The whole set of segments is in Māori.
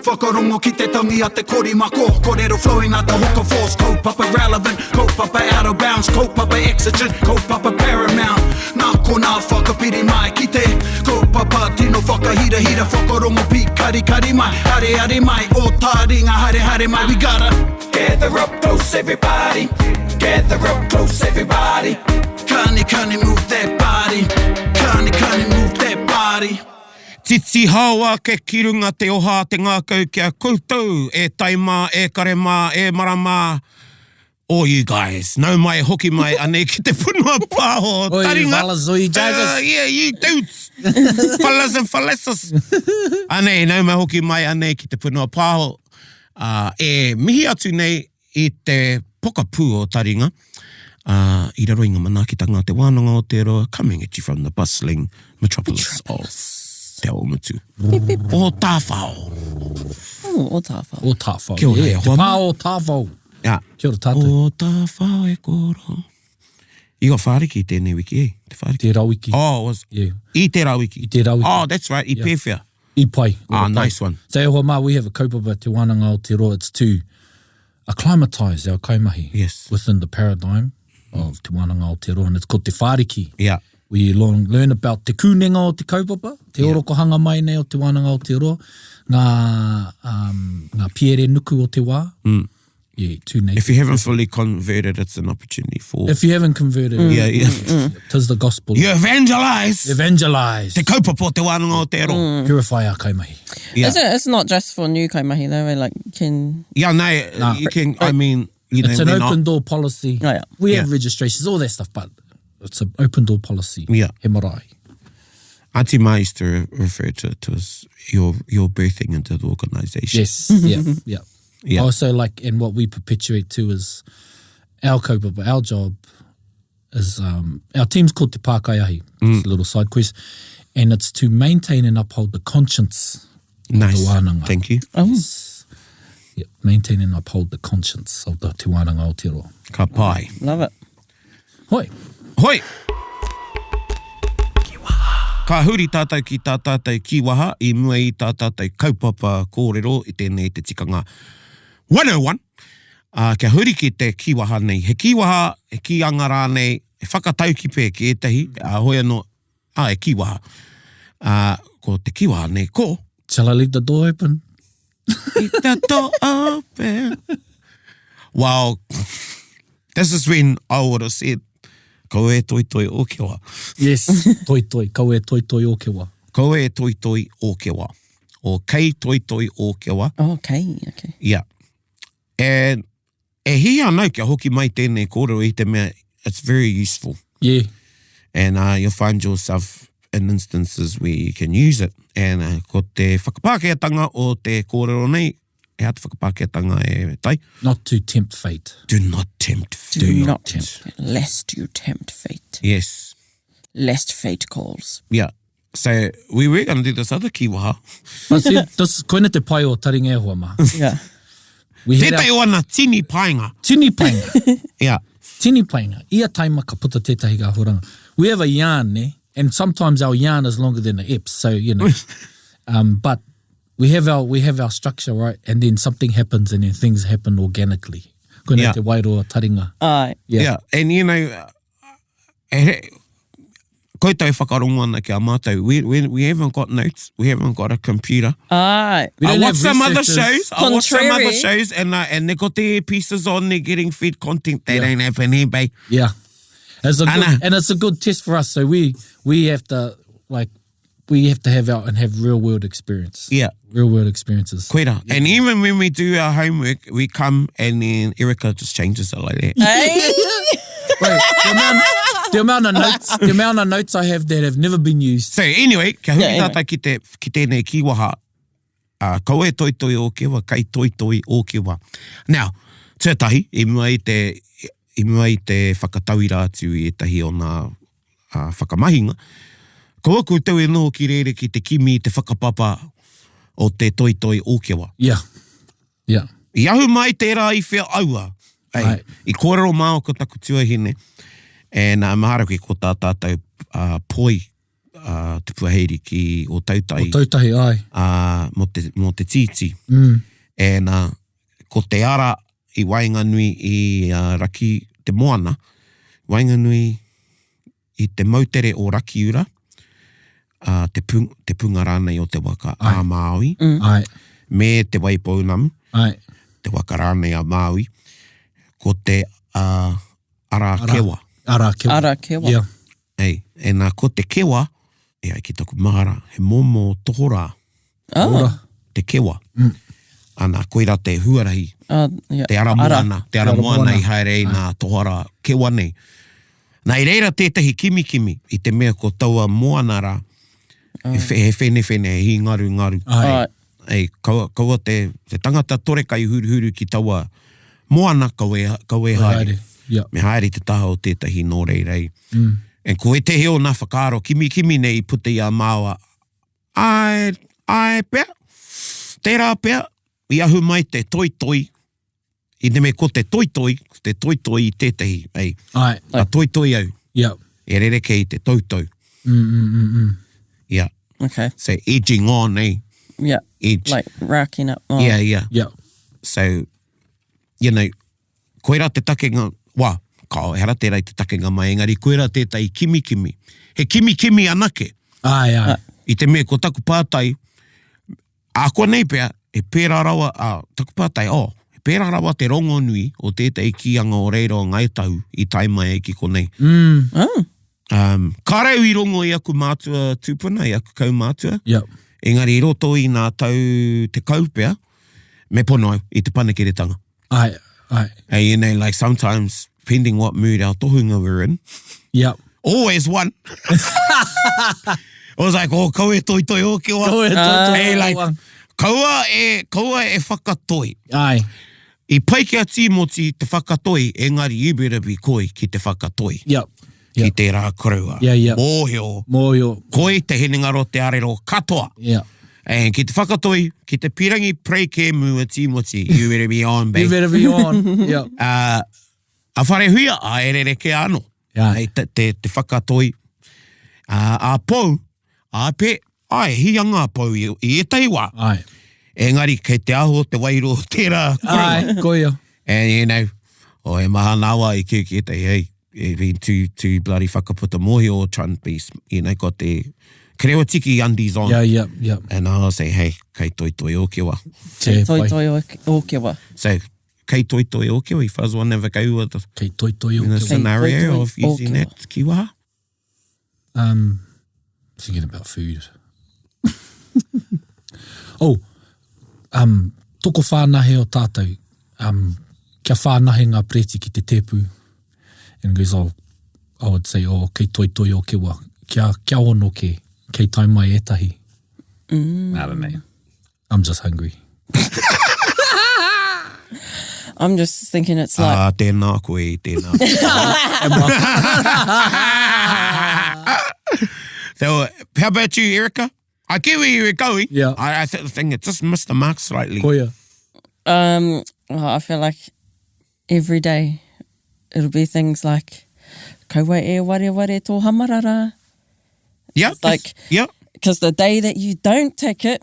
whakarongo ki te tangi a te korimako. Kōrero flowing out the hook of force. Kaupapa relevant, kaupapa out of bounds, kaupapa exigent, kaupapa paramount. Nā kona whakapiri mai ki te kaupapa tino whakahira whakarongo pi kari mai. Hare mai, o Taringa hare mai. We gotta gather up close everybody. Gather up close everybody. Kani move that body. Kani move that body. Titi hawa ke kirunga te oha te ngākau kia koutou e taimā, e karemā, e marama. All you guys, nau mai, hoki mai, anei ki te punua pāho. Taringa. Fellas, oi, jaggers. Yeah, you dudes. Fellas and fellesses. Anei, nau mai, hoki mai, anei ki te punua pāho. E mihi atu nei I te pokapū o Taringa. I raro i ngā manaakitanga te wānanga o te roa, coming at you from the bustling metropolis of Te Aomatu. O tāwhao. O tāwhao. O tāwhao. Kia ora, Te pā o tāwhao. Yeah. Kia ora tātou. O tāwhao e koro. You got whāriki tēnei wiki, eh? Te whāriki. Te rawiki. Oh, it was. Yeah. I te rawiki. I te rawiki. Oh, that's right. I pewhia. I pai. Nice one. So, hoa mā, we have a kaupapa te wānanga o te roa. It's to acclimatise our kaimahi. Yes. Within the paradigm of te wānanga o te roa. And it's called te whāriki. Yeah. We learn about te kūnenga o te kaupapa, te oroko hanga mai nei o te wānanga o te roa, ngā piere nuku o te wā. Yeah, if you haven't fully converted, it's an opportunity for... If you haven't converted, tis the gospel. You evangelize. Evangelize. Te kaupapa o te wānanga o te roa. Purify our kaimahi. Yeah. It's not just for new kaimahi though, like can... Yeah, no, you can, I mean... You it's an open door policy. Oh, yeah. We have registrations, all that stuff, but it's an open door policy. Yeah. He marae. Auntie Ma used to refer to it as your birthing into the organisation. Yes, yeah. Also, like, and what we perpetuate too is our kaupapa, our job is, our team's called Te Parekawakawa, it's a little side quest, and it's to maintain and uphold the conscience of the wānanga. Thank you. Yes. Yeah, maintain and uphold the conscience of the te wānanga o te roa. Ka pai. Love it. Hoi. Hoi! Ka huri tātou ki tā tātou kiwaha, I mua I tā tātou kaupapa kōrero I tēnei te tikanga 101. Kia huri ki te kiwaha nei. He kiwaha, he ki angara nei, he whakatau ki pē ki etahi, hoi anō, e kiwaha. Ko te kiwaha nei, ko. Shall I leave the door open? Leave the door open. Wow. This is when I would have said, Ko e toi o ke wā. Yes, toi. Ko e toi o ke wā. Ko e toi o ke wā. O kei toi o ke wā. Oh, okay. Yeah. And e hi anau kia hoki mai tēnei kōrero I te mea, it's very useful. Yeah. And you'll find yourself in instances where you can use it. And ko te whakapākeatanga o te kōrero nei, e hata whakapākeatanga e tai. Not to tempt fate. Do not tempt fate. Do not tempt. Lest you tempt fate. Yes. Lest fate calls. Yeah. So we were going to do this other kiwaha. But see, koina te pai o Taringa e hoa mā. Yeah. Tētai o ana tini painga. Tini painga. Yeah. Tini painga. Ia taima ka puta tētahi ka horanga. We have a yarn, ne? And sometimes our yarn is longer than the eps, so, you know. But we have our structure, right? And then something happens and then things happen organically. Koina te wairoa Taringa. Yeah. And, you know, koe tau whakarongo ana ki a mātou. We haven't got notes. We haven't got a computer. Aye. I watch some other shows and they got their pieces on, they're getting fed content they don't have in eBay. Yeah. It's a good test for us. So we have to have real world experience. Yeah. Real world experiences. Koera. Yeah. And even when we do our homework, we come and then Erica just changes it like that. Wait, the amount of notes I have that have never been used. So anyway, kia hui tata ki tēnei kiwaha. Ko e toi o ke wā, kai toi o ke wā. Now, tētahi, I mua I te whakatauira atu I etahi o nā whakamahinga. Ko aku tau e noho ki rere ki te kimi te whakapapa o te toi o ke wā. Yeah. Yeah. I ahu mai tērā I whea aua. Ai, I kōrero mā o ko taku tuahine. And mahara ki ko tā tātou poi tupuaheri ki o tautahi. O tautahi, ai. Mo te titi. And ko te ara I Wainganui I raki te moana, Wainganui I te mautere o Rakiura, te punga rānei o te waka a Māui, Ai. me te waipounamu, Ai. te waka rānei a Māui, ko te Arakewa. Arakewa. Arakewa. Yeah. Ei, e nā ko te kewa, e ai ki taku mahara, he momo tohora, te kewa. Ana koira te huarahi, te ara moana I haere nā tohara kewa nei. Nā I reira tētahi kimi I te mea ko taua moana rā, he whene, he ngaru. Ei, kaua te tangata torekai huru ki taua moana kaue haere. Yeah. Me haere te taha o tētahi nō reirei. En ko e te heo nā whakaro, kimi nei puta I a māua. Ai pea, tērā pea, I ahu mai te toitoi. I te me ko te toitoi I tētahi. Ei. Ai. A toitoi au. Yeah. E rereke I te tautau. Yeah. Okay. So edging on, eh? Yeah. Edge. Like racking up. Oh. Yeah. Yeah. So, you know, koera te takenga, ka hera tērā I te takenga mai, engari koera tētai kimi. He kimi anake. Ai. I te mea ko taku pātai, a koa nei pea, he pērā rawa, taku pātai, he pērā rawa te rongo nui o tētai kianga o reiro ngai tahu I taimai e ki konei. Ka reu I rongo I aku mātua tūpuna, I aku kau mātua. Yeah. Engari I roto I nā tau te kaupea, me pono au I te panekeretanga. Ai. And you know, like sometimes, depending what mood our tohunga we're in, Yeah. always one. I was like, kaua e toi o ke wa. Hey, like, kaua e whakatoi. Ai. I pai kia tīmoti te whakatoi, engari you better be koi ki te whakatoi. Yeah. Ki te rā korua. Yeah. Mōhio. Koi te hinengaro te arero katoa. Yeah. And ki te whakatoi, ki te pirangi prei ke mua tīmoti, you better be on, babe. You better be on. Yeah. A whare huia, a erere ke ano. Yeah. Hey, te whakatoi. A pou, a pe, ai, hianga pou I e teiwa. Ai. Engari, kei te aho, te wairo, tērā. Ai, koia. And, you know, e maha nawa I ki te, hey, e been too bloody whakaputa mohi o trying to be, you know, got the kerewa tiki undies on. Yeah. And I'll say, hey, kei toi o ke wa. Te Toi pai. o ke wa. So, kei toi o ke wa, if I was one never go with the Kei toi o in a ke. scenario toi of o using ke wa. that ki waha. Thinking about food. Toko whānahe o tātou. Kia whānahe ngā preti ki te tepu. And goes, I would say, kei toi o ke wa. Kia ono kei taimai etahi. I don't know. I'm just hungry. I'm just thinking it's like... Tēnā koe, tēnā. So, how about you, Erica? I get where you were going. Yeah. I think it just missed the mark slightly. Koia. I feel like every day it'll be things like kaua e ware tō hamarara. Yeah. Like- yeah. Because the day that you don't take it,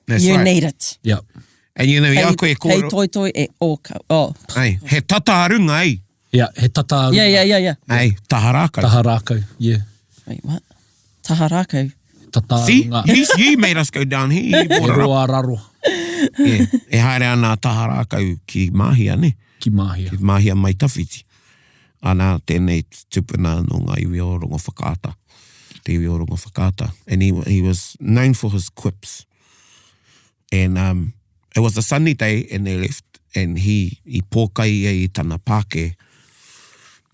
That's you right. need it. Yeah. And you know, Hei ia koe kōro. toi e oka. Oh. Ai, he tataarunga, ei. Yeah, he tata. Yeah. Ei, taharaka. Taharākau. Yeah. Wait, what? Taharako. Tata See, runga. you made us go down here. You E brought it up. roa raro. Yeah. E haere ana taharakau ki mahia, ne? Ki mahia. Ki mahia mai tawhiti. Ana tēnei tupuna no ngā iwi o rongo whakaata. Te iwi o rongo whakaata. And he was known for his quips. And it was a sunny day and they left. And he pōkai ai tana pāke.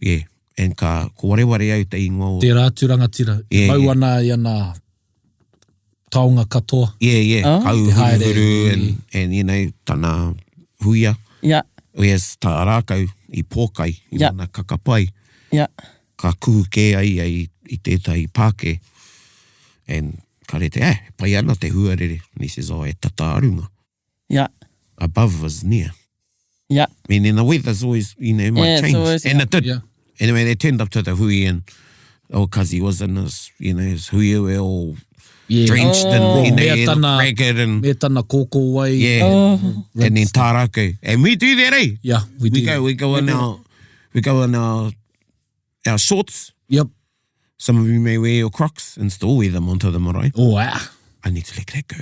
Yeah. And ko wareware au te ingoa. Te rāturanga tira. Yeah, Mau yeah. ana i ana taonga katoa. Yeah. Oh. Kau Te haere, huru and, you know, tana huia. Yeah. Whereas tā rākau I pōkai, I Yeah. mana kakapai. Yeah. Ka kuhu kē ai I tētai pāke. And ka rete, pai ana te huarere. And he says, e tata arunga. Yeah. Above was near. Yeah. I mean, the weather's always, you know, might Yeah, it's change. always- and it did. Yeah. Anyway, they turned up to the hui and Oh, because he was in his, his huiue all Yeah. drenched and Mea tana, ragged and mea tana kōkō wai. yeah, and then tāraku. And we do that, eh? Yeah, we do. We go in our shorts. Yep. Some of you may wear your Crocs and still wear them onto the marae. Oh, wow. I need to let that go.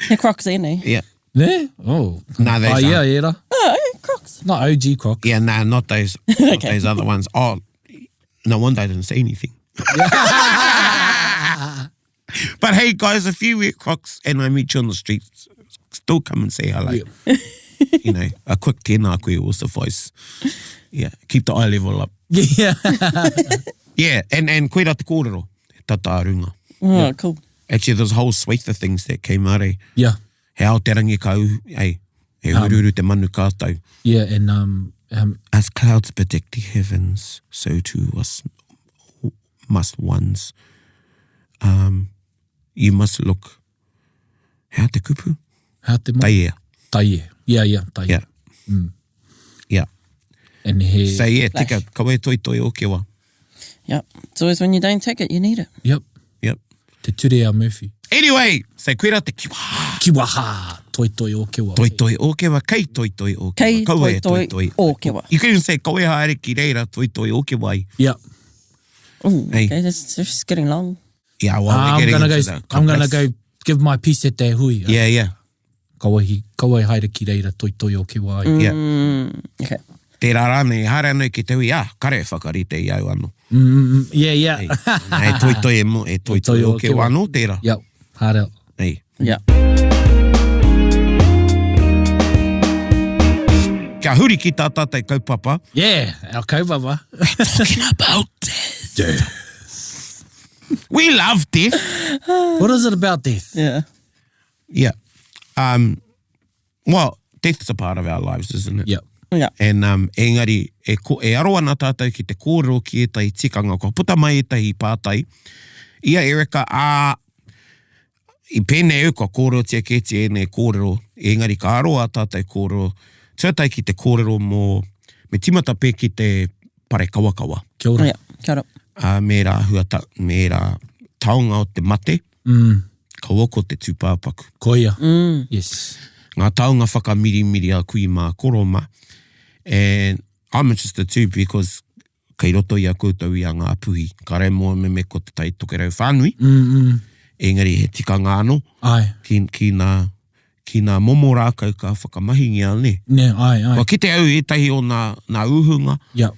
He Crocs in, eh? Yeah. Ne? Oh. No, those yeah, aren't. yeah. Oh, Crocs. Not OG Croc. Yeah, no, not those. Not those other ones. Oh, no wonder I didn't say anything. But hey, guys, if you wear Crocs and I meet you on the streets, still come and say hello. Yeah. A quick tēnā koe will suffice. Yeah, keep the eye level up. Yeah. Yeah, and koe rā te kōrero, tata runga. Oh, cool. Actually, there's a whole suite of things that came out, eh? Yeah. He ao te rangi kau, eh? He ururu te manu kātou. Yeah, and As clouds bedeck the heavens, so too must ones. You must look. Hea te kupu? how te mo? Taia. Taie. Yeah, taie. Yeah. Yeah. And he... So yeah, tika, kawe toi toi o kewa. Yep. It's always when you don't take it, you need it. Yep. Yep. Te ture a Murphy. Anyway, so koe rā te kiwa. Kiwaha. Toi toi o kewa. Toi toi o kewa, kei toi toi o kewa. Kei Kawe toi toi o kewa. You can even say kawe haere ki reira toi toi o kewa i. Yep. Ooh, Hey. okay, this is getting long. Yeah, well, I'm we're gonna getting go. into the I'm gonna complex. go give my piece at te hui. Yeah. Kawaii haere ki reira toi toi o ke wai. Yeah. Okay. Te rārane, hara anō ki te hui, kare whakarite i au anō. Yeah. E toi toi e mo, e toi toi o ke wano, tērā. Yep. Hard out. Hey. Yeah. Kia huri ki tā tātai kaupapa. Yeah. Our kaupapa. Talking about death. We love death. What is it about death? Yeah. Yeah. Well, death is a part of our lives, isn't it? Yep. Yeah. And engari, e aro ana tātou ki te kōrero ki e tai tikanga, ko puta mai e tai pātai. Ia Erika, i pēnei au ka kōrero tia keti e nei kōrero, engari ka aro a tātou kōrero, tūtai ki te kōrero mō, me timata pē ki te Parekawakawa. Kia ora. Yeah. Kia ora. Me rā taonga o te mate, ka woko te tūpāpaku. Koia. Yes. Ngā taonga whakamiri a kui mā koroma. And I'm interested too because kei roto i a koutou i a ngā puhi. Ka rei mua me ko te tai tokerau whānui. Engari he tikanga anō. Ai. Ki nā momo rākau ka whakamahingi a ne. Ne, ai. Wa ki te au e tahi o nā uhunga. Yep.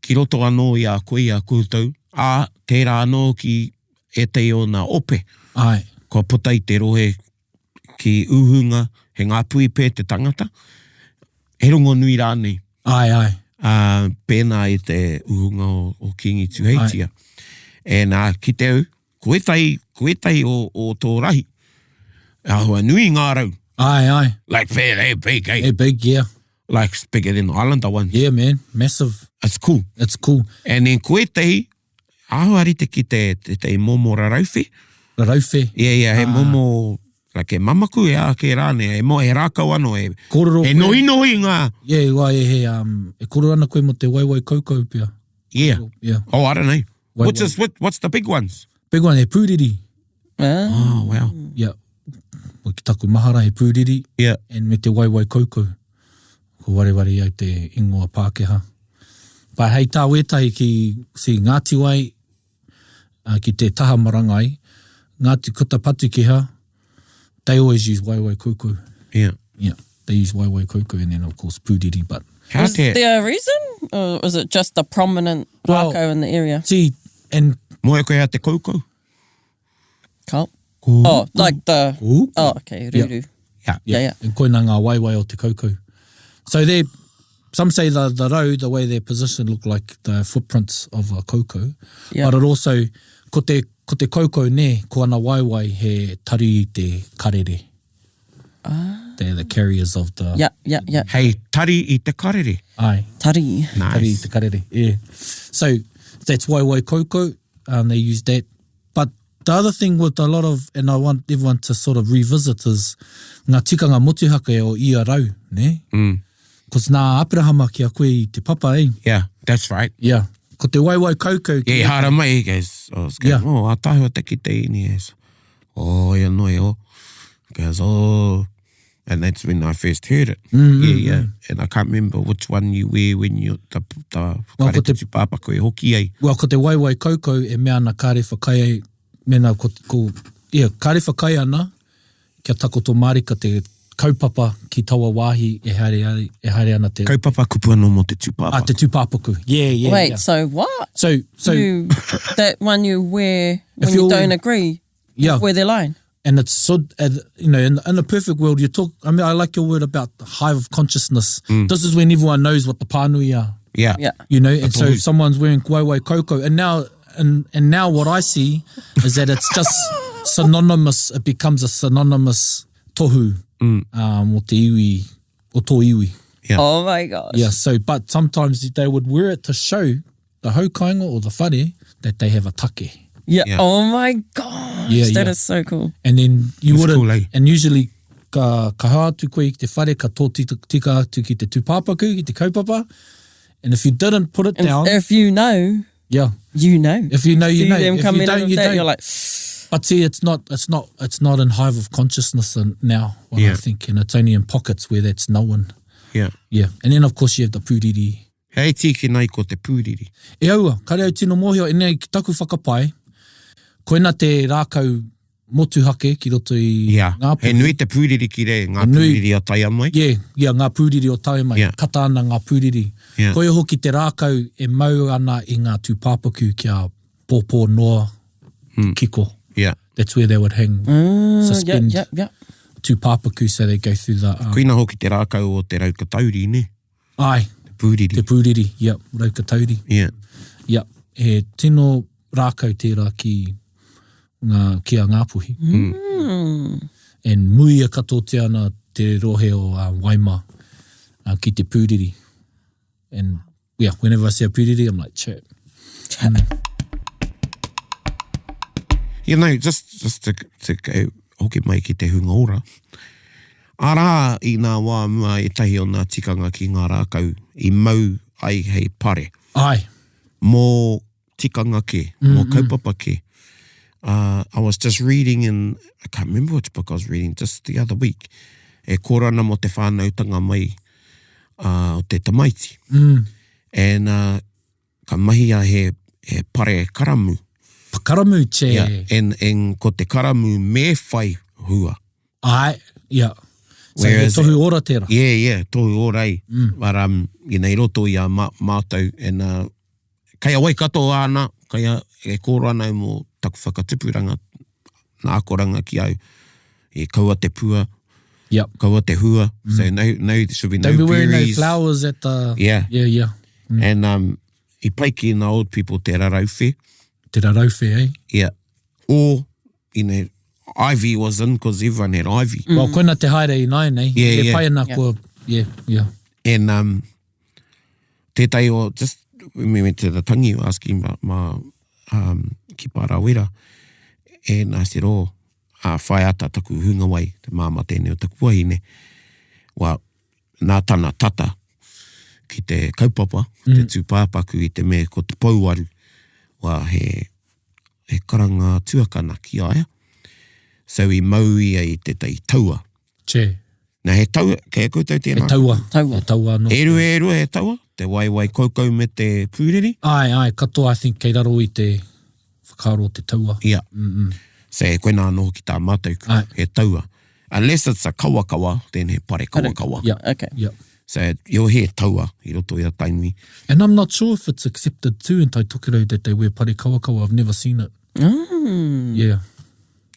Ki roto anō i a koe i a koutou. Tērā anō ki e te o nā ope. Ai. Kua puta i te rohe ki uhunga, he ngā pui pē te tangata. He rongo nui rānei. Ai. Pēnā i te uhunga o Kingi Tuheitia. Ki te au, koe tai o tō rahi. Ahua nui ngā rau. Ai. Like they're big, eh? Hey, big, yeah. Like bigger than the Islander ones. Yeah, man. Massive. It's cool. It's cool. And then koe tehi, ahuarite ki te momo rarauwhi. Rarauwhi. Yeah, he momo, like he mamaku e a ke rāne, he rākau anō, Kōrero he koe. nohi ngā. Yeah, wai e kōrero ana koe mo te waiwai kaukau pia. Yeah. Yeah. Oh, I don't know. Wait, What's the big ones? Big one, he pūriri. Oh, wow. Yeah. Mo ki taku mahara he pūriri. Yeah. And me te waiwai kaukau. Ko wareware au te ingoa Pākehā. Pai hei tā wetahi ki si Ngāti wai, ki te taha marangai, Ngāti kuta Patukeha, they always use waiwai kaukau. Yeah. Yeah, they use waiwai kaukau and then of course pūriri, but... Was there a reason? Or was it just a prominent rākau in the area? See, and... Moe koe a te kaukau? Carl? Oh, like the... Kaukau. Oh, okay, ruru. Yeah. And koe nā ngā waiwai o te kaukau. So they're... Some say the rau, the way they're positioned, look like the footprints of a kaukau. Yeah. But it also, ko te kaukau ne, ko ana waiwai he tari i te karere. They're the carriers of the... Yeah. Hei, tari i te karere. Ai, Tari. tari i Nice. te karere, yeah. So that's waiwai kaukau, they use that. But the other thing with a lot of, and I want everyone to sort of revisit, is ngā tikanga motuhaka o ia rau, ne? Because nā apirahama ki a koe i te papa, eh? Yeah, that's right. Yeah. Ko te waiwai kaukau. Yeah, hara mai, he goes, Yeah. oh, a tahua te ki te ini, he goes, oh, ia noi, oh. He goes, oh, and that's when I first heard it. Yeah. And I can't remember which one you wear when you, kare tutu pāpako e hoki ai. Well, ko te waiwai kaukau e mea ana kare whakai ai, mena kare whakai ana, kia takoto marika te kaupapa ki taua wāhi e haere ana te... Kaupapa kupu anō mo te tūpāpaku. Te tūpāpaku. Yeah. Wait, yeah. so what? So that one you wear when you don't agree with where they're lying? And it's so, you know, in a perfect world, you talk, I mean, I like your word about the hive of consciousness. This is when everyone knows what the pānui are. Yeah. You know, and so if someone's wearing waiwai kaukau, and now what I see is that it's just synonymous, it becomes a synonymous tohu o te iwi, o tō iwi. Yeah. Oh my gosh. Yeah, so, but sometimes they would wear it to show the haukainga or the whare that they have a take. Yeah. Yeah. Oh my gosh. That is so cool. And then you wouldn't, cool, eh? and usually ka hā atu koe ki te whare, ka tō tika atu ki te tūpāpaku, ki te kaupapa. And if you didn't put it down... If you know, yeah. you know. If you know, you know. Them If come you in don't, with you that, don't. you're like... But see, it's not in hive of consciousness now, what I think, and it's only in pockets where that's known. Yeah. Yeah. And then, of course, you have the pūriri. Hei tiki nei ko te pūriri. E aua, kare au tino mōhio, e nei ki taku whakapai, koina te rākau motuhake ki roto i ngā pūriri. He nui te pūriri ki re, ngā pūriri o tai mai. Yeah, ngā pūriri o tai mai. Yeah. Kata ana ngā pūriri. Yeah. Koe hoki te rākau e mau ana i ngā tūpāpaku kia pōpō noa kiko. Yeah. That's where they would hang, suspend tūpāpaku, so they go through the... Koina hoki te rākau o te raukatauri, ne? Ai. Te pūriri. Te pūriri, raukatauri. Yeah. He tino rākau tērā ki a Ngāpuhi. And muia kato te ana te rohe o Waima ki te pūriri. And whenever I see a pūriri, I'm like, chat. You know, just to go hoki mai ki te hunga ora. Arā i ngā wā mua e tahi o ngā tikanga ki ngā rākau i mau ai hei pare. Ai. Mō tikanga ke, mō kaupapa ke. I was just reading in, I can't remember which book I was reading, just the other week. E kōrana mo te whānautanga mai o te tamaiti. And ka mahi a he pare karamu. Karamu che. Yeah. And ko te karamu me whai hua. Ai, So Whereas, he tohu ora tērā. Yeah, tohu ora ai. But, i roto i a mātou, and kai a wai kato ana, kai a e kōra anau mō taku whakatipuranga, nā koranga ki au, e kaua te pua, kaua te hua, so no, there should be no berries. Don't be wearing no flowers at the... Yeah. And i paiki in the old people te rarauwhi. Te rarauwhi, eh? Yeah. Or, ivy was in, because everyone had ivy. Well, koina te haere i nai, nei. Yeah. Pai ana kua, yeah. And tētai o, just when we went to the tangi, asking about ki Parawera, and I said, whai ata taku hunga wai, te māma tēnei o taku wahine, nā tana tata ki te kaupapa, te tūpāpaku i te me ko te pauaru, he karanga tuakana ki aia. So i maui ai te tauā. Che. Nā he tauā, kei koutou tēnā? He tauā. No. Eru he tauā, te waiwai kaukau me te pūriri. Ai, kato, I think, kei raro i te whakaro te tauā. Yeah. So he koe nā noho ki tā mātou, he tauā. Unless it's a kawakawa, then he parekawakawa. Yeah. Okay. Yeah. So you'll hear tauā i roto i a tainui. And I'm not sure if it's accepted too in Taitokero that they wear parekawakawa. I've never seen it. Yeah.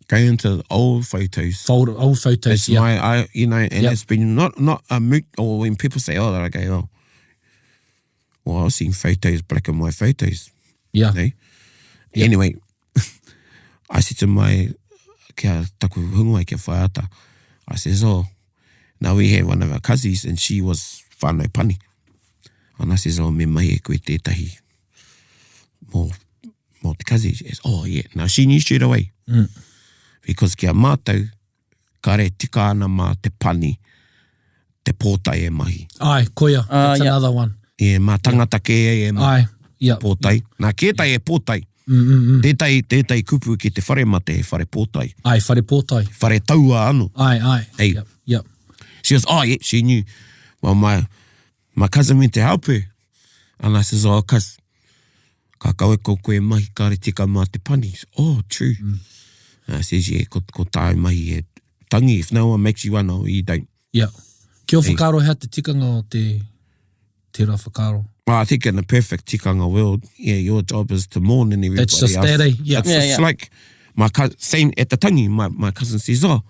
Go into old photos. Old photos, it's and it's been not a moot, or when people say, I go, well, I've seen photos, black and white photos. Yeah. You know? Yeah. Anyway, I said to my kia taku hungwai kia whaiata, I says, now we have one of our cousins, and she was whānau pani. And I says, me mai e koe tētahi mō te kazi. She says, yeah. Now she knew straight away. Because kia mātou, kare tika ana mā te pani, te pōtai e mahi. Ai, koia. That's another one. Yeah, mā tangata ke e mahi. pōtai. Nā kētai e pōtai. Tētai kupu ki te whare mate e whare pōtai. Ai, whare pōtai. Whare tauā anu. Ai. Hey. Yep. She goes, oh, yeah, she knew. Well, my cousin went to help her. And I says, oh, cuz, ka kawe ko koe mahi kāre tika mā te pani. Oh, true. And I says, yeah, ko tāi mahi e tangi. If no one makes you one, oh, you don't. Yeah. Kia o whakaro hea te tikanga o te rā whakaro. Well, I think in a perfect tikanga world, yeah, your job is to mourn and everybody else. That's just that, eh? Yeah. It's just like my cousin, same at the tangi, my cousin says, oh,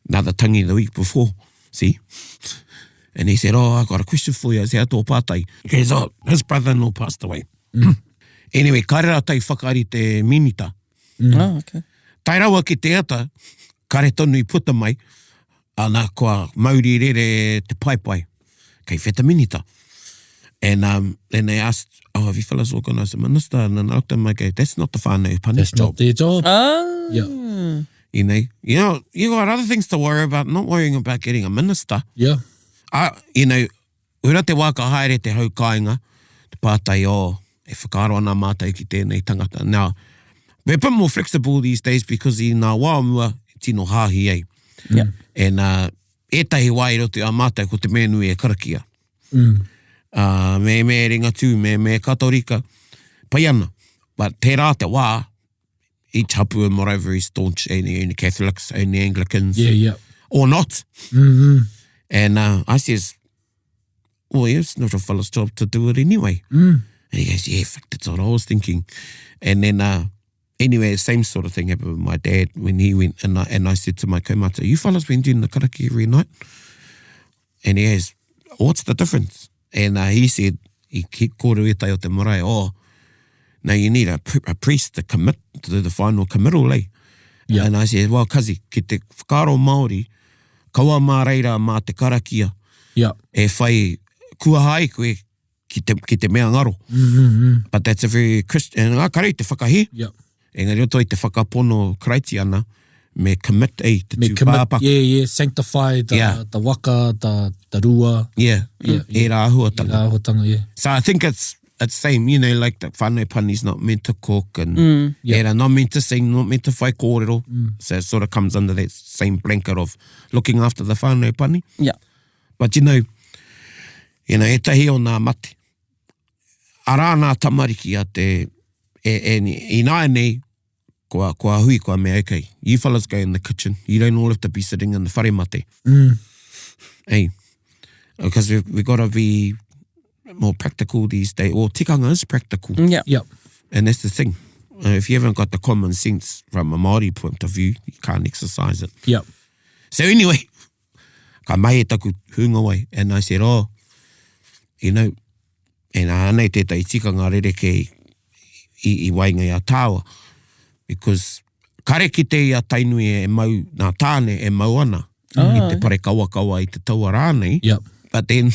another tangi the week before, see? And he said, oh, I got a question for you. I said, ato pātai. He goes, oh, his brother-in-law passed away. Anyway, kairera tai whakaari te minita. Oh, okay. Tai rawa ki te ata, kare tonu I puta mai, ana kua mauri rere te paipai, kei wheta minita. And they asked, oh, have you fellas organised a minister? And I looked at them, I go, that's not the whānau puni's job. That's not their job. Oh. Yeah. You know, you got other things to worry about, not worrying about getting a minister. Yeah. You know, ura te waka haere te hau kāinga, te pātai e whakaaro ana mātai ki tēnei tangata. Now, we're a bit more flexible these days because I ngā wāmua tino hāhi ei. Yeah. And ētahi wai rote a mātai ko te mēnui e karakia. Me ringa tū, me katorika, pai ana. But te rā te wā, each hapu and whatever is staunch, only Catholics, only Anglicans. Yeah. Or not. And I says, well, it's not a fella's job to do it anyway. And he goes, yeah, fuck, that's what I was thinking. And then, anyway, same sort of thing happened with my dad when he went, and I said to my kaumata, you fellas been doing the karaki every night? And he goes, what's the difference? And he said, he kōrua e tai o te marae, oh, now you need a priest to commit, to do the final committal, eh? Yeah. And I said, well, kazi, ki te whakaro Māori, kaua mā reira mā te karakia, Yeah. e whai kua hai koe ki te mea ngaro. But that's a very Christian, and ngā kare te whakahe. Yeah. Engari roto I te whakapono kreiti ana, me commit te Me tū commit, pāpaka. yeah, sanctify the waka, the rua. Yeah, e rā ahuatanga. E rā ahuatanga, yeah. So I think it's same, you know, like the whānau pani's not meant to cook and they're not meant to sing, not meant to whai kōrero. So it sort of comes under that same blanket of looking after the whānau pani. Yeah. But you know, e tahi o nā mate. Arā nā tamariki a te, I nāi nei, kua hui kua mea, okay, you fellas go in the kitchen, you don't all have to be sitting in the whare mate. Hey, because we got to be more practical these days. Well, tikanga is practical. Yeah. Yep. And that's the thing. If you haven't got the common sense from a Māori point of view, you can't exercise it. Yep. So anyway, ka mai e taku hunga wai. And I said, oh, you know, and anei tētai tikanga rereke I wainga I tauā. Because kare ki te ia tainui e mau, nā tāne e mau ana. I te Parekawakawa I te tauā rānei. Yep. But then,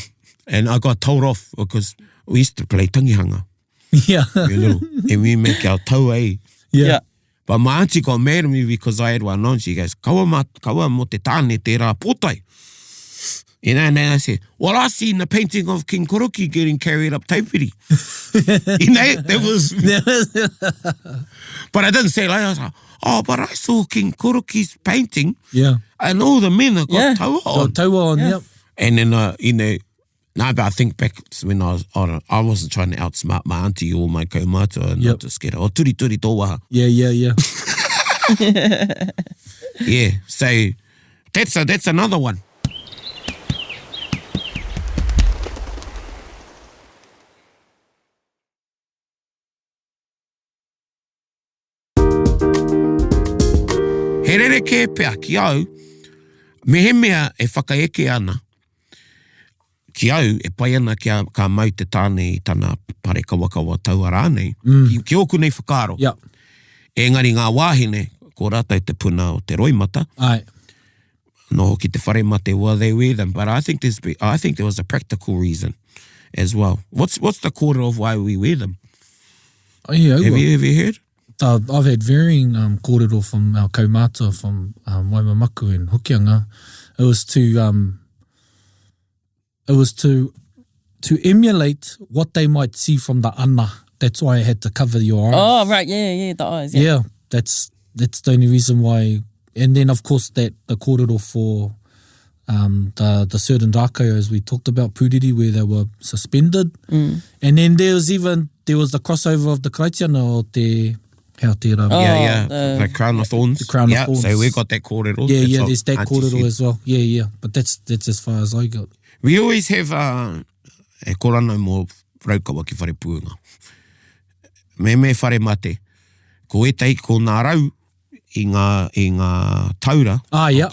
and I got told off because we used to play tangihanga. Yeah. And we make our tauā. Yeah. But my auntie got mad at me because I had one on. She goes, kaua mo te tāne te rā pōtai. You know, and then I said, well, I seen the painting of King Koroki getting carried up Taipiri. You know, that was... But I didn't say it like that. I was like, oh, but I saw King Koroki's painting. Yeah. And all the men have got tauā on. Got tauā on, yep. And then, you know, now but I think back when I wasn't trying to outsmart my auntie or my kaumata and not just get, oh, turi tō waha. Yeah. Yeah, so that's another one. He rereke pea ki au, me he mea e whakaeke ana. Ki au, e pai ana ka mau te tāne I tana Parekawakawa tauā rānei. Ki oku nei whakaaro. Yep. Engari ngā wāhine, ko rātai te puna o te roimata. Ai. No hoki te whare mate, well, they wear them. But I think there was a practical reason as well. What's the quarter of why we wear them? Oh, yeah, Have you ever heard? I've had varying kōrero from our kaumata, from Waimamaku and Hokianga. It was to emulate what they might see from the ana That's why I had to cover your eyes. Oh, right, yeah, the eyes. Yeah. Yeah, that's the only reason why. And then, of course, that the kōrero for the certain rākau, as we talked about, pūriri, where they were suspended. And then there was the crossover of the kaitiana o te rā. The crown of thorns. The crown of thorns. So we got that kōrero. Yeah, there's that kōrero as well. Yeah. But that's as far as I got. We always have e korana mō raukawa ki whare puunga. Me whare mate. Ko e tei ko nā rau I ngā taura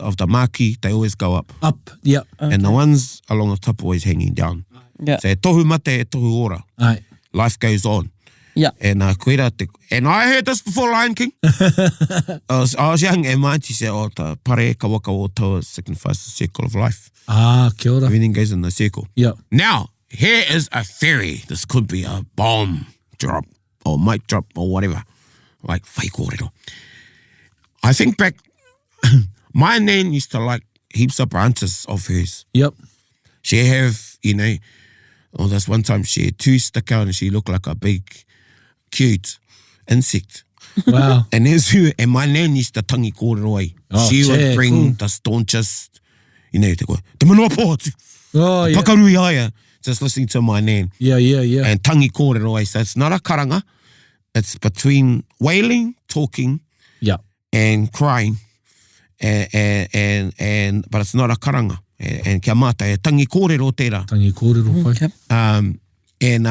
of the maki, they always go up. Up, yeah. Okay. And the ones along the top always hanging down. Yeah. So e tohu mate, e tohu ora. Aye. Life goes on. Yeah. And and I heard this before Lion King. I was young and my auntie said, the Parekawakawa tauā signifies the circle of life. Kia ora. Everything goes in the circle. Yeah. Now, here is a theory. This could be a bomb drop or mic drop or whatever. Like whai kōrero. I think back, my nan used to like heaps of branches of hers. Yep. She have, this one time she had 2 stick out and she looked like a big, cute insect. Wow. And my nan used to tangi kōrero ai. She would bring the staunchest, te koe, te manoa pōtu. Oh, yeah. Pakarui aia, just listening to my nan. Yeah. And tangi kōrero ai. So it's not a karanga. It's between wailing, talking, and crying, and but it's not a karanga. And kia mata, e tangi kōrero tērā. Tangi kōrero, pai. And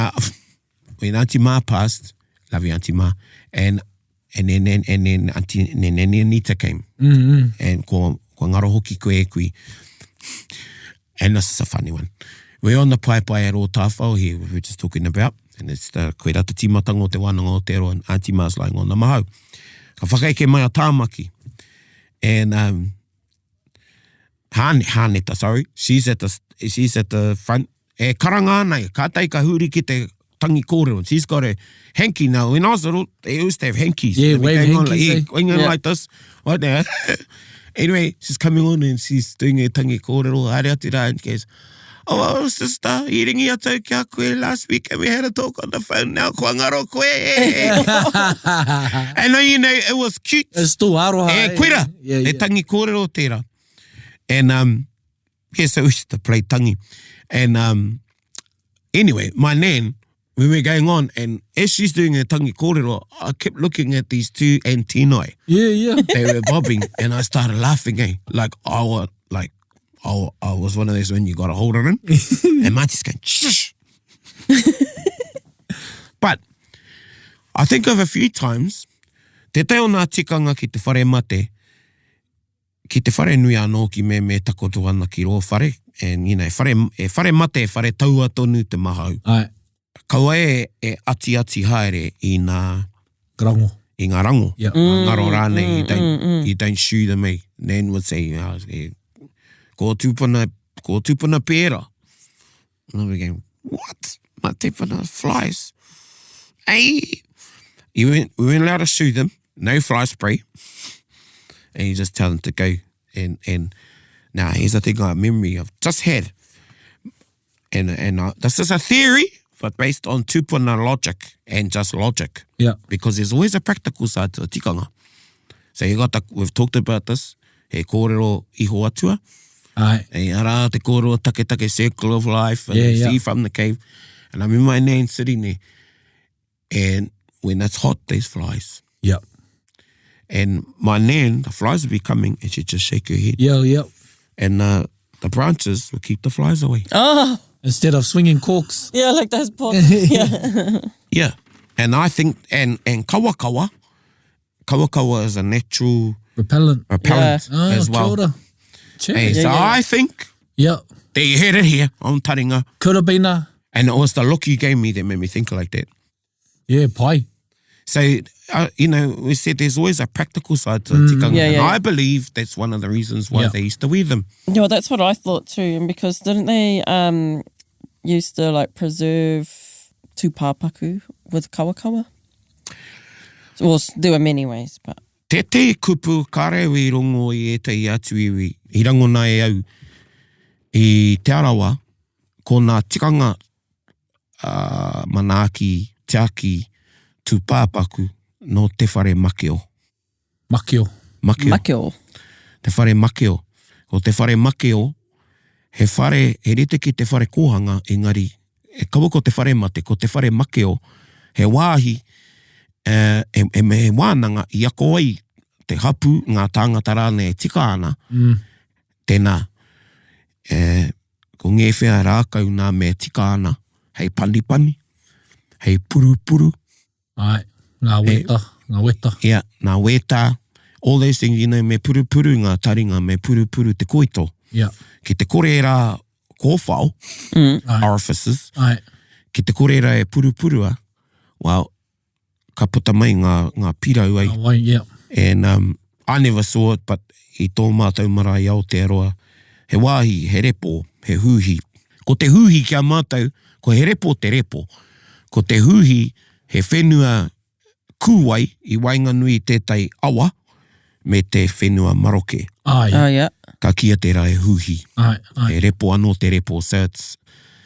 when Auntie Ma passed, love you Auntie Ma, and then Auntie Anita came. And ko ngaro hoki koe e kui. And this is a funny one. We're on the pai at o tāwhao here, we were just talking about, and it's the koe rata timatanga o te wānanga o te ro, and Auntie Ma's lying on the mahau. Ka whakaeke mai a tāmaki. And Haneta, sorry. She's at the front. E karanga ana, ka tai ka huri ki te tangi kōrero. She's got a hanky now. When I was little, they used to have hankies. Yeah, wave hankies. Going on like this. Right there. Anyway, she's coming on and she's doing a tangi kōrero. Haere ati rā, and she goes, oh, sister, iringi atau kia koe last week and we had a talk on the phone. Now kua ngaro koe. And it was cute. It's tō aroha. Koera. E tangi kōrero tērā. And, so we used to play tangi. And, anyway, my nan, we were going on, and as she's doing a tangi kōrero, I kept looking at these 2 antennae. Yeah. They were bobbing, and I started laughing, Like, I was one of those when you got to hold it in. And Māti's going, shush. But I think of a few times, te teo nā tikanga ki te whare mate, ki te whare nui anō ki me takoto ana ki ro whare, and whare mate e whare tauā tonu te mahau. Ai. Kaua e ati haere I ngā rango. I ngā rango. Yeah. Ngaro rānei, you don't shoot them, eh? Nan would say, ko tūpuna pēra. And we're going, what? Ma tepana flies. Hey! We weren't allowed to shoot them. No fly spray. And you just tell them to go. And now here's the thing I have memory I've just had. And this is a theory, but based on tūpuna logic and just logic. Yeah. Because there's always a practical side to the tikanga. So we've talked about this. He kōrero iho atua. Aye. E ara te kōrero take circle of life and see from the cave. And I remember my nan sitting there. And when it's hot, there's flies. Yep. And my nan, the flies would be coming and she'd just shake her head. Yeah. And the branches would keep the flies away. Oh. Instead of swinging corks. Yeah, like those pots. Yeah. And I think, and kawakawa is a natural repellent as well. Kia ora. Hey, so I think that you heard it here on Taringa. Could have been and it was the look you gave me that made me think like that. Yeah, pai. So, we said there's always a practical side to tikanga. And I believe that's one of the reasons why they used to wear them. Yeah, well, that's what I thought too. And because didn't they used to like preserve tūpāpaku with kawakawa? Well, there were many ways, but... Te kupu kareu I rongo I tei atu iwi. I rangona e au. I te arawa, ko nā tikanga manaaki te aki tūpāpaku no te whare makeo. Makeo. Makeo. Te whare makeo. Ko te whare makeo, he rete ki te whare kōhanga, engari, e kaua ko te whare mate, ko te whare makeo, he wāhi, he wānanga, i ako ai, te hapu, ngā tāngata rāne e tika ana, tēnā, ko ngē whea rākau nā me tika ana, hei panipani, hei puru. Ai, ngā weta. Yeah, ngā weta, all those things, you know, me puru ngā taringa, me puru te koito. Yeah. Ki te kore rā kōwhao, orifices, Ai. ki te kore rā e purupurua, well, ka puta mai ngā pirau ai. Wai, yeah. And I never saw it, but i tō mātou marae au te aroa, he wāhi, he repo, he huhi. Ko te huhi kia mātou, ko he repo te repo. Ko te huhi, he whenua kūwai, i wainganui tētai awa, me te whenua maroke. Ai. Yeah. Ka kia te rā e huhi. Ai. He repo anō te repo. So it's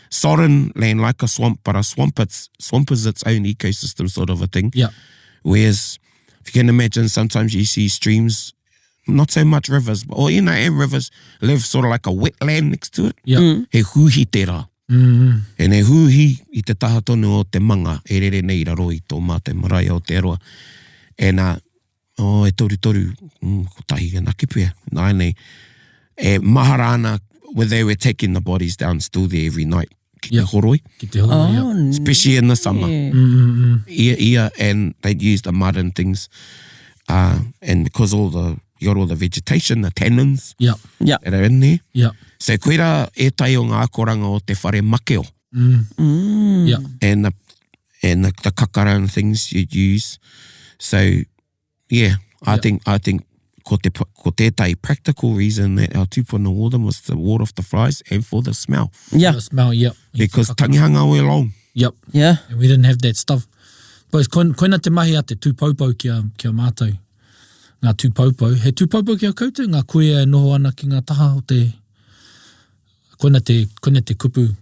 sodden land like a swamp, but a swamp is its own ecosystem sort of a thing. Yeah. Whereas, if you can imagine, sometimes you see streams, not so much rivers, or you know, and rivers live sort of like a wetland next to it. Yeah. He huhi te rā. Mm-hmm. And he huhi i te taha tonu o te manga, e rere nei raro i tō mātou marae o te aroa. And e toru, ko tahi ka naki pia. Nai nei, e maharana, where they were taking the bodies down, still there every night. Ki te horoi. Ki te horoi, yeah. Especially in the summer. Ia, and they'd use the mud and things. And because you got all the vegetation, the tannins Yeah. that are in there. Yeah. So koera e tai o ngā akoranga o te whare makeo. Yeah. And the kakara and things you'd use. So, yeah, I think ko tētai practical reason that our tūpuna wore them was to ward off the flies and for the smell. Yeah. The smell, yeah. Because tangihanga were long. Yep. Yeah. And we didn't have that stuff. But koina te mahi a te tūpaupau kia mātou. Ngā tūpaupau. He tūpaupau kia koutou, ngā koe e noho ana ki ngā taha o te... Koina te kupu.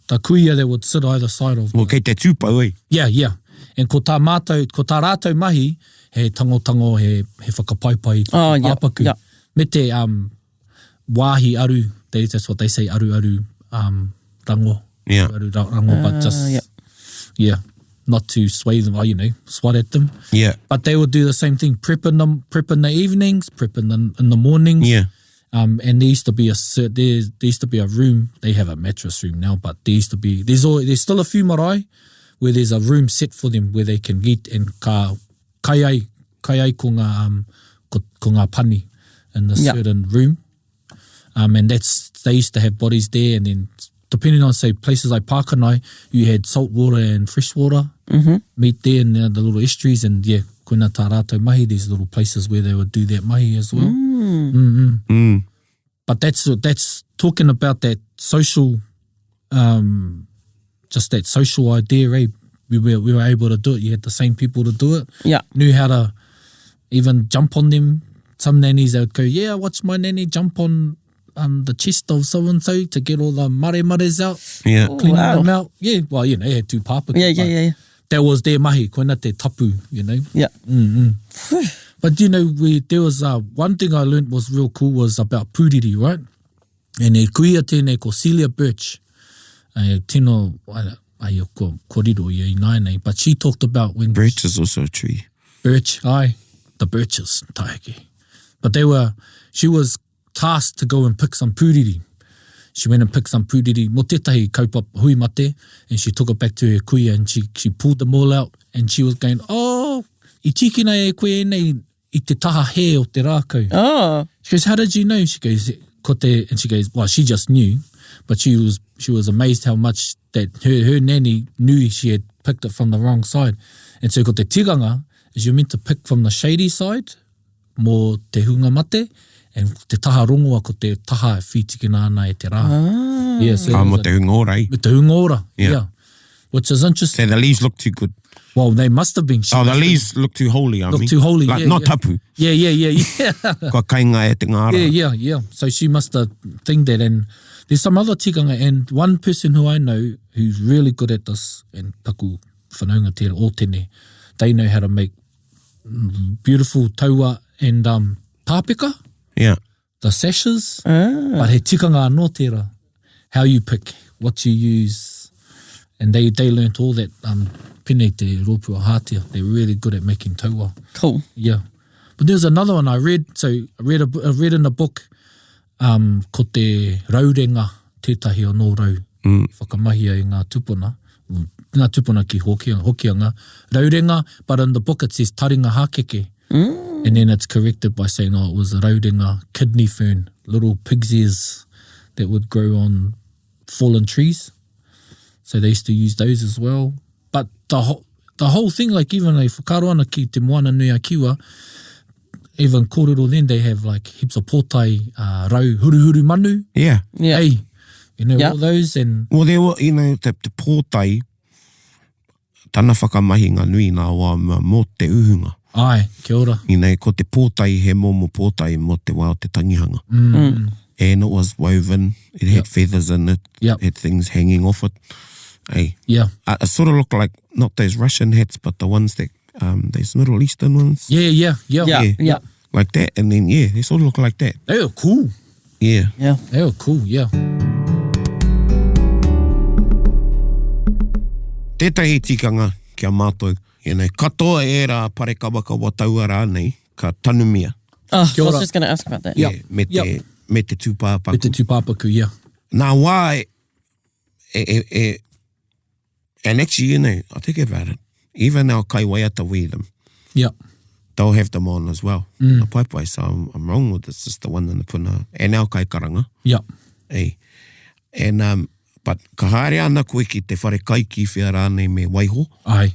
Tā kuia that would sit either side of... Well, kei te tūpau, eh? Yeah. And ko tā rātou mahi, he tango, he whakapaipai, pāpaku. Yeah. Me te wāhi aru, that's what they say, aru, rango. Yeah. Aru, rango, but just, yeah, not to sway them, or, swat at them. Yeah. But they would do the same thing, prep in the evenings, prep in the mornings. Yeah. And there used to be a room. They have a mattress room now, but there's still a few marae where there's a room set for them where they can eat and kai ai ko ngā pani in the certain room. And they used to have bodies there, and then depending on, say, places like Pākanai, you had salt water and fresh water meet there in the little estuaries, and yeah, koina tā rātou mahi, there's little places where they would do that mahi as well. But that's talking about that social, just that social idea, eh? We were able to do it. You had the same people to do it. Yeah. Knew how to even jump on them. Some nannies, they would go, yeah, I watched my nanny jump on the chest of so-and-so to get all the mares out. Yeah. Clean them out. Yeah, well, they had two pāpaka. Yeah. That was their mahi, koina te tapu, Yeah. But, there was one thing I learned was real cool was about pūriri, right? And e kuia tēnei ko Celia Birch. Tino, ai o koriro i nainei. But she talked about when... Birch is also a tree. Birch, aye. The birches, taiki. But she was tasked to go and pick some pūriri. She went and picked some pūriri, mo tētahi kaupapa hui mate, and she took it back to her kuia, and she pulled them all out, and she was going, oh, I tikina e koe nei I te taha he o te rākau. Oh. She goes, how did you know? She goes, and she goes, well, she just knew, but she was amazed how much that her nanny knew she had picked it from the wrong side. And so ko te tikanga is you're meant to pick from the shady side, mō te hunga mate, and te taha rongoa ko te taha e whitikina ana e te rā. Ah. Yeah, so Mo te hunga ora, eh? Me te hunga ora, Yeah. Which is interesting. So the leaves look too good. Well, they must have been. The leaves look too holy, I mean. Too holy, like, yeah. not tapu. Yeah. Kua kainga e te ngāra. Yeah. So she must have think that. And there's some other tikanga, and one person who I know who's really good at this, and taku whanaunga tērā o tēnei. They know how to make beautiful tauā and tāpeka, Yeah. the sashes, but he tikanga anō tērā, how you pick, what you use, and they learnt all that pēnei te rōpua hātia. They're really good at making tauā. Cool. Yeah. But there's another one I read. So I read in a book ko te raurenga, tētahi o nō rau. Whakamahia i ngā tupuna. Ngā tupuna ki hokianga. Raurenga, but in the book it says taringa hākeke. And then it's corrected by saying, it was a raurenga kidney fern, little pig's ears that would grow on fallen trees. So they used to use those as well. But the whole thing, like even a whakaroana ki te moana nui a kiwa, even kōrero then, they have like heaps of pōtai, rau, huru manu. Yeah. Yeah. Hey, you know, Yeah. all those and... Well, there were, you know, te pōtai, tana whakamahinga nui nā wā mō te uhunga. Ai, kia ora. You know, ko te pōtai, he momo pōtai mō te wā o te tangihanga. And it was woven, it had feathers in it, Yep. had things hanging off it. Hey. Yeah. It sort of looked like, not those Russian hats, but the ones that, those Middle Eastern ones. Yeah. Yeah. Like that, and then, yeah, they sort of look like that. They were cool. Yeah. Yeah. They were cool, yeah. Tētahi tikanga kia mātou. You know, katoa e rā Parekawakawa tauā rānei, ka tanumia. Oh, I Kia ora. was just going to ask about that. Yep. Yeah, me te tūpāpaku. Me te tūpāpaku, yeah. Nā wā and actually, you know, I think about it. Even our kaiwaiata wear them. Yeah. They'll have them on as well. The paipai, so I'm wrong with this. It's the one in the puna. And our kaikaranga. Yeah. Hey. And, but ka haere ana koe ki te whare kaiki whia rānei me waiho. Ai.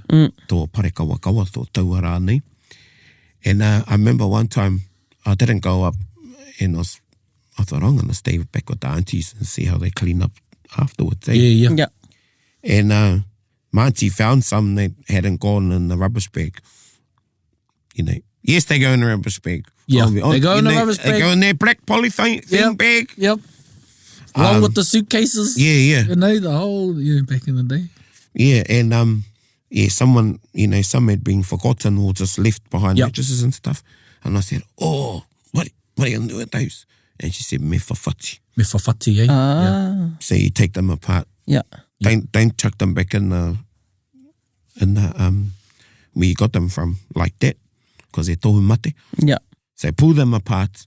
Tō Parekawakawa, tō taua rānei. And I remember one time, I didn't go up and I thought, I'm going to stay back with the aunties and see how they clean up afterwards. Eh? Yeah. Yeah. And my auntie found some that hadn't gone in the rubbish bag. You know, yes, they go in the rubbish bag. Yeah, they go in the rubbish bag. They go in their black polythene bag. Yep. Along with the suitcases. Yeah. You know, the whole, back in the day. Yeah, and someone, you know, some had been forgotten or just left behind mattresses and stuff. And I said, what are you going to do with those? And she said, me whawhati. Me whawhati, eh? Yeah. So you take them apart. Yeah. Don't chuck them back in the where you got them from, like that, because they're tohu mate. Yeah. So pull them apart,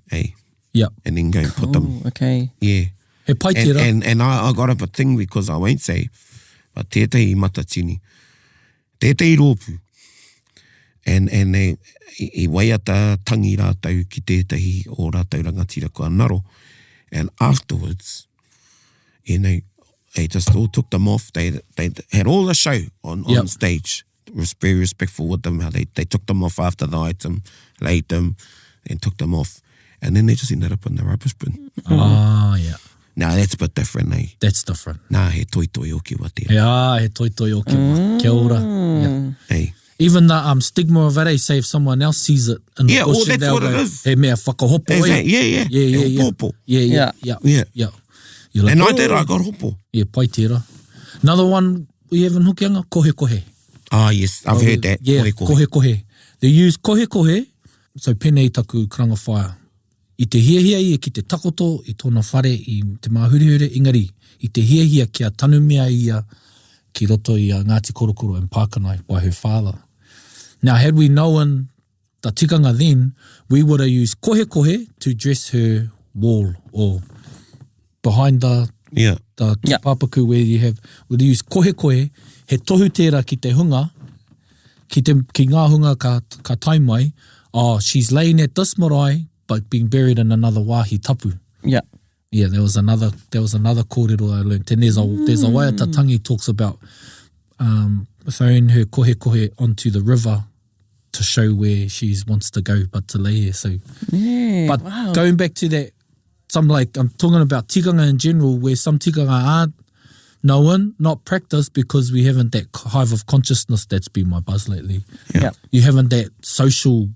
hey, Yeah. and then go and put them. Okay. Yeah. He pai tira. And I got up a thing because I won't say, but tētahi matatini, tētahi rōpū, and I waiata tangi rātau ki tētahi o rātau rangatira kua naro, and afterwards, you know, they just all took them off. They had all the show on stage. It was very respectful with them, how they took them off after the item, laid them, and took them off. And then they just ended up in the rubbish bin. Ah, yeah. Nah, that's a bit different, eh? That's different. Nah, he toi o ki wa tēra. Yeah, he toi o ki wa. Kia ora. Yeah. Hey. Even the stigma of it, say if someone else sees it in the bush, that's what it is. He mea whakahopo, Yeah. Yeah. Hopo. Yeah. You're like, And I did, I got hopo. Yeah, pai tira. Another one we have in Hokianga, kohe. Ah, yes, I've heard that. Yeah, kohe. They use kohe, so pēnei taku karanga whaia. I te hiahia ia ki te takoto, I tōna whare, I te mahurihure, ingari, I te hiahia kia tanumia ia ki roto I a Ngāti Korokoro and Pākanai by her father. Now, had we known the tikanga then, we would have used kohe to dress her wall or behind the papaku where you have, we'd use kohe, he tohu tērā ki te hunga, ki ngā hunga ka taimai, she's laying at this marae, but being buried in another wāhi tapu. Yeah. Yeah, there was another kōrero I learned. And there's a waiata tangi talks about throwing her kohe onto the river to show where she wants to go, but to lay here. So, but going back to that, I'm talking about tikanga in general, where some tikanga aren't known, not practiced, because we haven't that hive of consciousness. That's been my buzz lately. Yeah. You haven't that social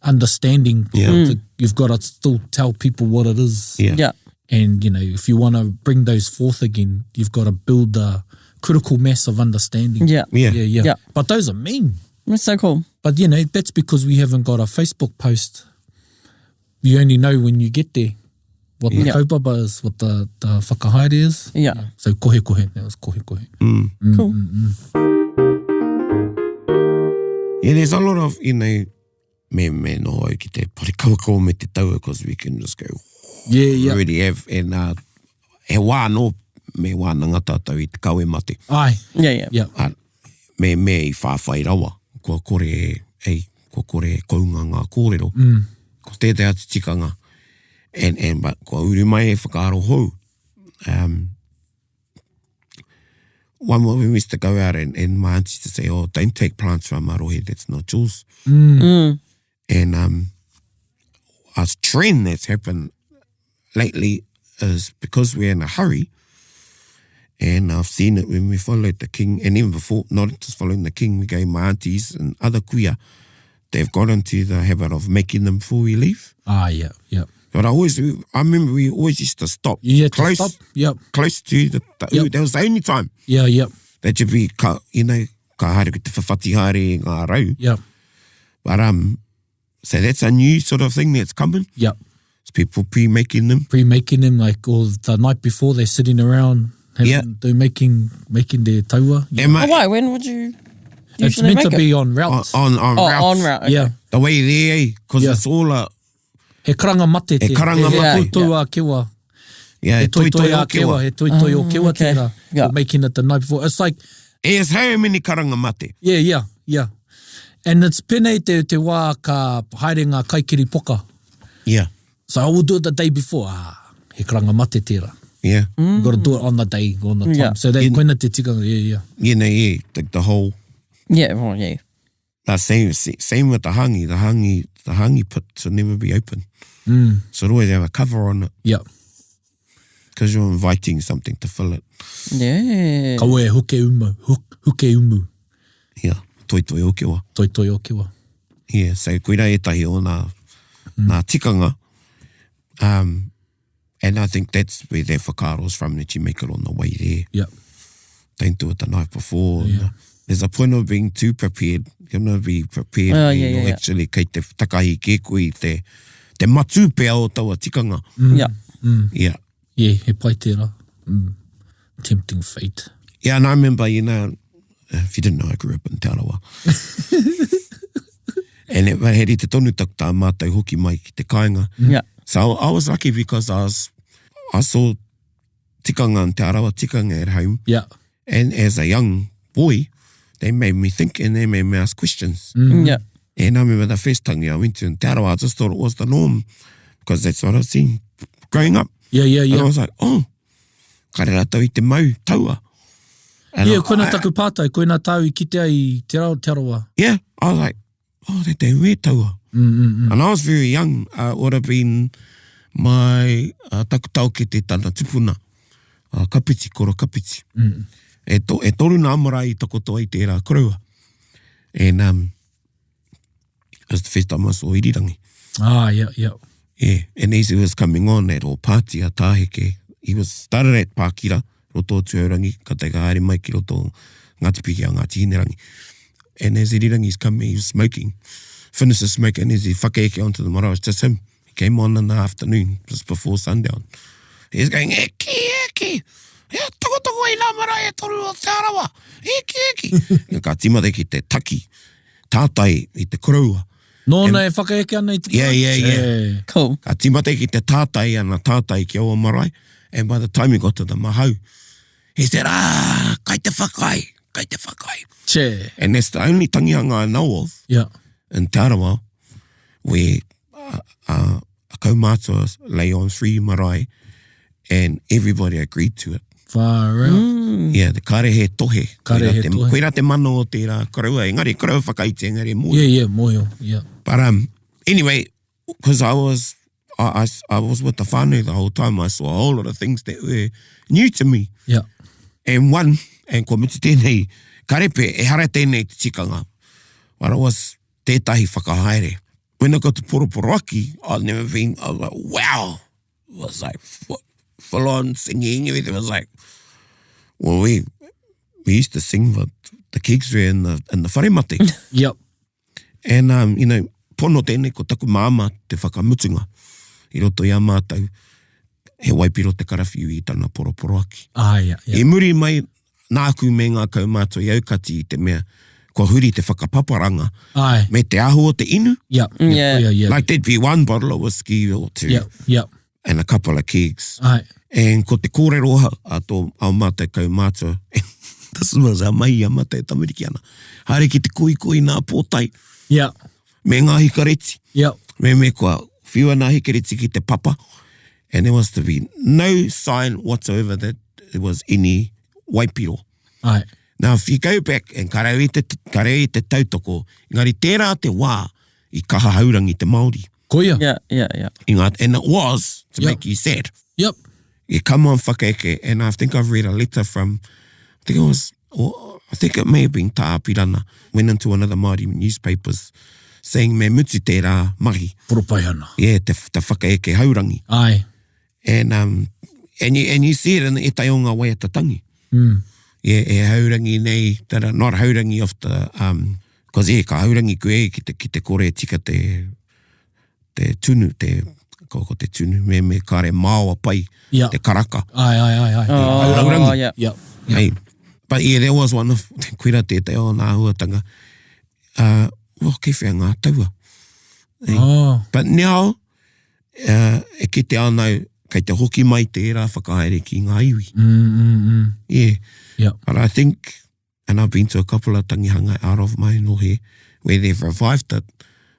understanding. You've got to still tell people what it is. Yeah. And, if you want to bring those forth again, you've got to build the critical mass of understanding. Yeah. Yeah. But those are mean. That's so cool. But, you know, that's because we haven't got a Facebook post. You only know when you get there what the kaupapa is, what the whakahaere is. Yeah. So kohe. That was kohe. Cool. Yeah, there's a lot of, you know, me no au ki te Parekawakawa me te tauā, because we can just go, Yeah. already have, and he wā no, me wā nanga tātou I te kawe mate. Aye. Yeah. Me I whawhai rawa, kua kore kaunga ngā kōrero, ko tētai atu tikanga, but kua uru mai e whakaaro hou. One more we used to go out and my auntie used to say, oh, don't take plants from Marohe, that's not yours. And a trend that's happened lately is because we're in a hurry, and I've seen it when we followed the king, and even before, not just following the king, we gave my aunties and other kuia, they've got into the habit of making them before we leave. Yeah. But I remember we always used to stop. You had close, to stop. Yep. Close to that was the only time. Yeah. That you'd be, ka haere ki te whawhati haere ngā rau. Yep. But, so that's a new sort of thing that's coming. Yep. It's people pre-making them. Like all the night before, they're sitting around they're making their tauā. Yeah. Why? When would you It's usually meant make to it? be on routes. On routes. On route. Okay. Yeah. The way there, because it's all He karanga mate te. He karanga mate. Tauā kewa. he Toi o kewa. He toi o kewa okay. tērā. Yeah. For making it the night before. It's like, There's how many karanga mate? yeah. And it's pēnei te wā ka haere ngā kaikiri poka. Yeah. So I will do it the day before. He karanga mate tērā. Yeah. You got to do it on the day, on the time. Yeah. So that koina te tikanga, yeah. You know, like the whole, Yeah, well, yeah. same with the hangi. The hangi pit should never be open. So it always have a cover on it, Yeah. because you're inviting something to fill it. Yeah. Kawe huke umu. Yeah. Toi o kewa. Toi o kewa. Yeah, so koira e tahi o nā tikanga. And I think that's where their whakaaro's from, that you make it on the way there. Yeah. Don't do it the night before. Yeah. There's a point of being too prepared. You want to be prepared. Yeah. Actually, kei te takahi ke koe, te matu pea o taua tikanga. Yeah. Yeah. Yeah, he pai tērā. Tempting fate. Yeah, and I remember, you know, if you didn't know, I grew up in Taurawa. And it heri te tonu takuta mātou hoki mai ki te kāinga. Yeah. So I was lucky because I saw tikanga in Taurawa, tikanga at home. Yeah. And as a young boy, they made me think and they made me ask questions. Yeah. And I remember the first tangi I went to in Taurawa, I just thought it was the norm because that's what I was seeing growing up. Yeah. And I was like, oh, karera tau I te mau, tauā. And Koina taku pātai, koina tau I kite ai te rawa. Yeah, I was like, oh, te te ue tauā. And I was very young. It would have been my takutau ki te tana tupuna. Kapiti, koro kapiti. E toru nā mara I takoto ai tērā koreua. And it was the first time I saw irirangi. Yeah. Yeah, and as he was coming on at all party a tāheke, he was started at Pākira, roto tuaurangi, ka te haere mai ki roto Ngāti Piki a Ngāti Hinerangi. And as irirangi's coming, he was smoking. Finished the smoke, and as he whakaeke onto the mara, it was just him. He came on in the afternoon, just before sundown. He was going, eki, toko I nā mara e toru o te arawa, eki. Ka timate ki te taki, tātai I te koroua. Nōna e whakaeke ana I te Yeah. Cool. Ka timate ki te tātai ana tātai ki aua marae. And by the time he got to the mahau, he said, kai te whakai. Che. And that's the only tangianga I know of Yeah. in Taurawa where a kaumātua lay on 3 marae and everybody agreed to it. Far out. Yeah, the kare he tohe. Kare he tohe. Koira te mano o tērā karaua. Engari, karaua whakaite, engari moio. Yeah, moio. Yeah. But anyway, because I was with the whānau the whole time, I saw a whole lot of things that were new to me. Yeah. And one, and ko miti tēnei, karepe, e hara tēnei te tikanga. But it was tētahi whakahaere. When I got to Poroporoaki, I was like, wow. It was like full on singing, everything was like, well, we used to sing the kegs were in the wharemate. Yep. And, you know, pono tēnei ko taku māma te whakamutunga. I roto i a mātau, he waipiro te karawhiu i tana poroporo aki. Yeah. E muri mai, nāku me ngā kaumātua i aukati i te mea, kua huri te whakapaparanga. Aye. Me te aho o te inu. Yep. Yeah. Like there'd be one bottle of whiskey or two. Yep. And a couple of kegs. Aye. And ko te kōreroha a tō au mātou kaumātua. This was a mai a mātou tamariki ana. Haere ki te kui nā pōtai. Yep. Me ngā hikareti. Yep. Me kua whiua ngā hikareti ki te papa. And there was to be no sign whatsoever that there was any waipiro. Aye. Now, if you go back and karau i te tautoko, engari tērā te wā i kaha haurangi te Māori. Koia. Yeah. And it was to make you sad. Yep. You come on whakaeke, and I think I've read a letter from, I think it may have been Tāpirana, went into one of the Māori newspapers saying, me mutu tērā mahi. Poropai ana. Yeah, te whakaeke haurangi. Aye. And you see it in the e tai o ngā waiatatangi. Yeah, e haurangi nei, not haurangi of the, because ka haurangi koe ki te kore tika te tunu, ko te tunu, me kare māua pai, te karaka. Aye. Haurangi. Yep. Hey. But yeah, there was one of, kuira tētai o nā huatanga, kei whea ngā taua. Hey. But now, e ki te anau, kei te hoki mai tērā whakahaere ki ngā iwi. Yeah. Yep. But I think, and I've been to a couple of tangihanga out of my nohe, where they've revived it,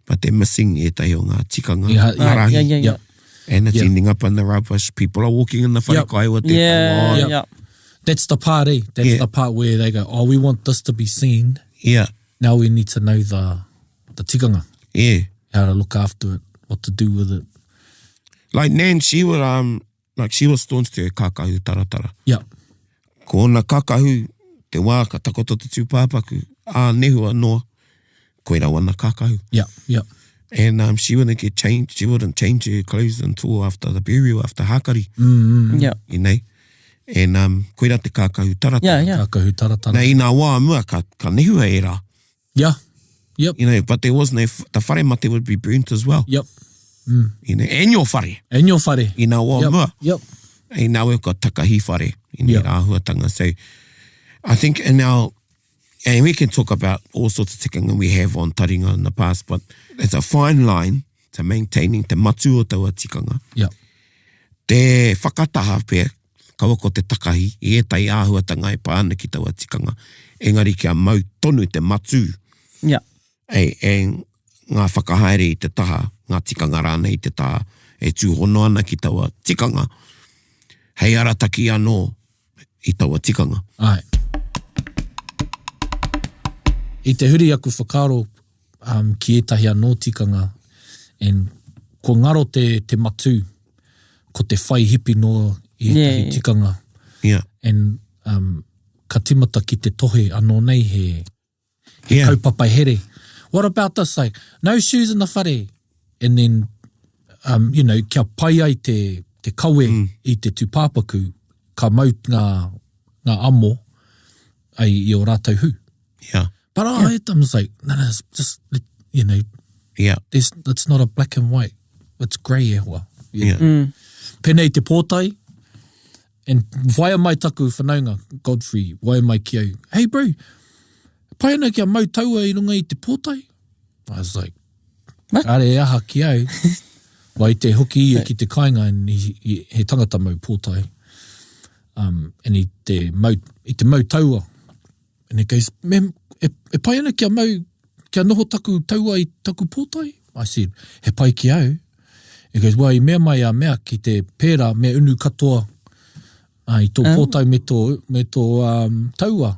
but they're missing e tai o ngā tikanga. Marahi. Yep. And it's ending up in the rubbish. People are walking in the wharekai with their tauā. Yeah. That's the part, That's the part where they go, we want this to be seen. Yeah. Now we need to know the tikanga. Yeah. How to look after it, what to do with it. Like Nan, she was staunch to her kākahu taratara. Yep. Ko ona kākahu, te wā ka takoto te tūpāpaku, nehua noa, koe rau ana kākahu. Yep. And she wouldn't get changed, she wouldn't change her clothes until after the burial, after hakari. Yeah. You know? And koe rau te kākahu taratara. Yeah. Kākahu taratara. Nā i nā wā mua, ka nehua e rā. Yeah. Yep. You know, but there was no, the wharemate would be burnt as well. Yep. You know, and your whare. And your whare. I nā wā mua. Yep. And now we've got takahi whare in the āhuatanga. So I think and we can talk about all sorts of tikanga we have on Taringa in the past, but there's a fine line to maintaining te matu o taua tikanga. Yep. Te whakataha pia, kaua ko te takahi, I e tai āhuatanga e pāna ki taua tikanga. Engari kia mau tonu te matu. Yeah. E ngā whakahaere I te taha, ngā tikanga rāna I te taha, e tūhono ana ki taua tikanga. Hei arataki anō I taua tikanga. Ai. I te huri aku whakaro ki etahi anō tikanga, and ko ngaro te matu, ko te whai hipi noa I etahi tikanga. Yeah. And ka timata ki te tohe anō nei he kaupapa here. What about this? Like, no shoes in the whare. And then, you know, kia pai ai te kaue I te tūpāpaku, ka mau ngā amo ai I o rātou hu. Yeah. But I was like, no, it's just, you know, it's not a black and white. It's grey e hoa. Yeah. Pēnei te pōtai, and whaia mai taku whanaunga, Godfrey, whaia mai ki au, hey bro, pai ana kia mau taua I runga I te pōtai? I was like, kare e aha ki au. Wai te hoki ia ki te kāinga, and he tangata mau pōtai. And I te mau taua. And he goes, mem, e pai ana kia noho taku taua I taku pōtai? I said, he pai ki au. He goes, well, I mea mai a mea ki te pērā, mea unu katoa I tō pōtai me tō taua.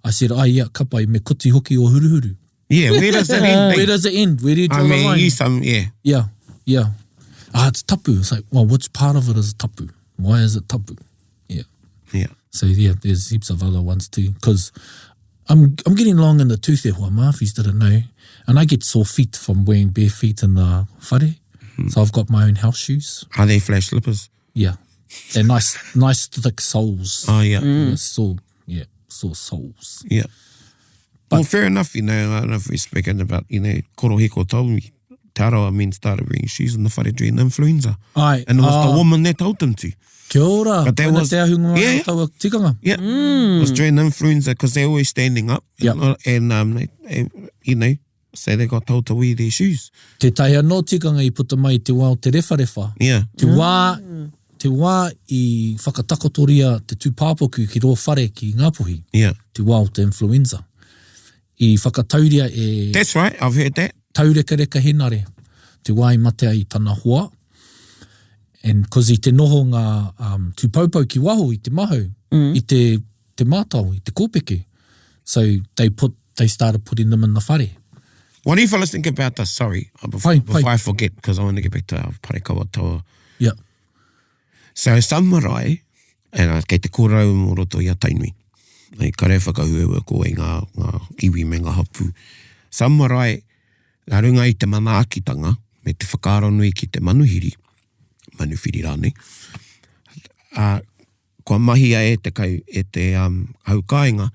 I said, ia, ka pai, me koti hoki o huruhuru. Yeah, where does it end? Where does it end? Where do you draw the line? Yeah. It's tapu. It's like, well, which part of it is tapu? Why is it tapu? Yeah. So, there's heaps of other ones too. Because I'm getting long in the tooth there, Hua, if you didn't know. And I get sore feet from wearing bare feet in the whare. So I've got my own house shoes. Are they flash slippers? Yeah. They're nice thick soles. Oh, yeah. So, yeah. sort of souls. Yeah. Well, fair enough, I don't know if we're speaking about, korohiko taumi. Te arawa men started bringing shoes in the whare during influenza. Ai. And it was the woman that told them to. Kia ora. But there was... Te ahunga taua tikanga. Yeah. It was during influenza because they're always standing up. Yep. And so they got told to wear their shoes. Te tai anō tikanga I puta mai te wā o te rewharewa. Yeah. Te wā I whakatakotoria te tūpāpoku ki rō whare ki Ngāpuhi. Yeah. Te wā o te influenza. I whakatauria e... That's right, I've heard that. Taurekareka henare. Te wā I mate ai tana hoa. And cause I te noho ngā tūpaupau ki waho I te mahau. I te mātau, I te kōpeke. So they started putting them in the whare. What do you fellas think about this? Sorry, before I forget, because I want to get back to our Parekawakawa. Yeah. So some marae, and kei te kōrau mō roto I a tainui. Nei, ka rei whakahuewa ko e ngā iwi me ngā hapu. Some marae, ngā runga I te manaakitanga, me te whakaaro nui ki te manuhiri rānei. Kua mahia e te haukainga,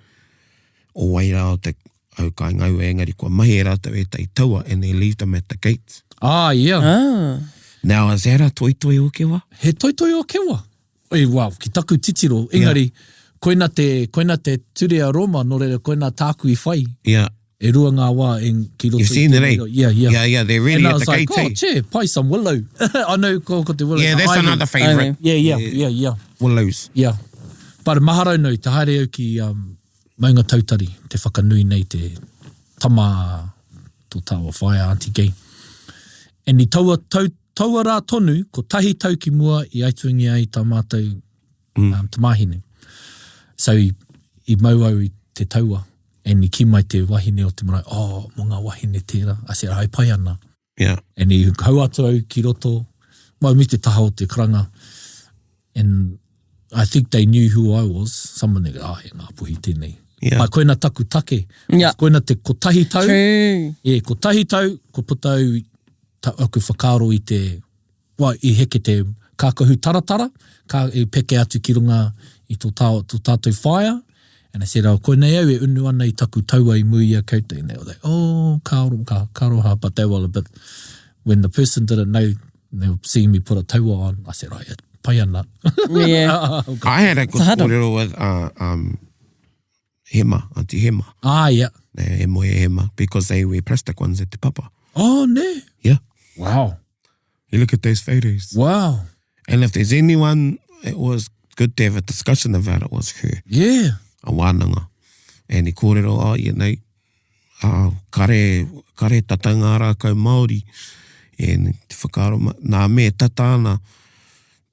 o waira o te haukainga au engari, kua mahi e rātou e tai tauā, and they leave them at the gates. Yeah. Now, is that a toitoi o kewa? He toitoi o kewa. Oi, wow, ki taku titiro. Engari, koina te ture a Roma, no reira koina tāku I whai. Yeah. E rua ngā wā ki roto. You've seen it, eh? Yeah, they're really at the gate, eh? And I was like, pai some willow. I know ko te willow. Yeah, that's another favourite. Yeah. Willows. Yeah. But maharau nau, te haere au ki maunga tautari, te whakanui nei te tama tō tāua whaia Auntie Gay. And I taua rā tonu, ko tahi tau ki mua I aituingi ai tā mātou te mahine. So I mau au I te taua. And I ki mai te wahine o te marae, mo ngā wahine tērā. I said, hai pai ana. Yeah. And I hau atu au ki roto. Mai mi te taha o te karanga. And I think they knew who I was. Someone they go, he ngā puhi tēnei. Yeah. Mai koina taku take. Yeah. Koina te ko tahi tau. True. Yeah, ko tahi tau, ko puta au aku whakaaro I te, I heke te kākahu taratara, I peke atu ki runga I tō tātou whaia. And I said, koe nei au e unu ana I taku taua I mui a koutou. And they were like, karoha, but they were a bit, when the person didn't know, they were seeing me put a taua on, I said, pai ana. Yeah. I had a good kōrero with Hema, Auntie Hema. Yeah. E moe Hema, because they wear plastic ones at te papa. Oh, ne. Yeah. Wow. You look at those photos. Wow. And if there's anyone it was good to have a discussion about, it was her. Yeah. A wānanga. And I kōrero, kare tatanga rākau Māori. And te whakaaro, nā me tatana,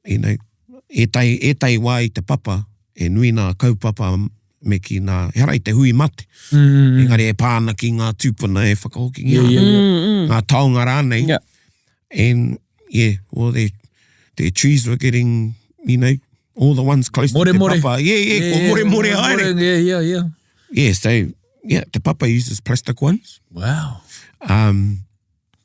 e tai wā I te papa, e nui nā kaupapa me ki nā herai te hui mate. Engari e pāna ki ngā tūpuna e whakahoki ngā taonga rānei. Yeah. And well, their trees were getting, all the ones close to the papa. Yeah, more haere. Yeah. Yeah, so, the papa uses plastic ones. Wow.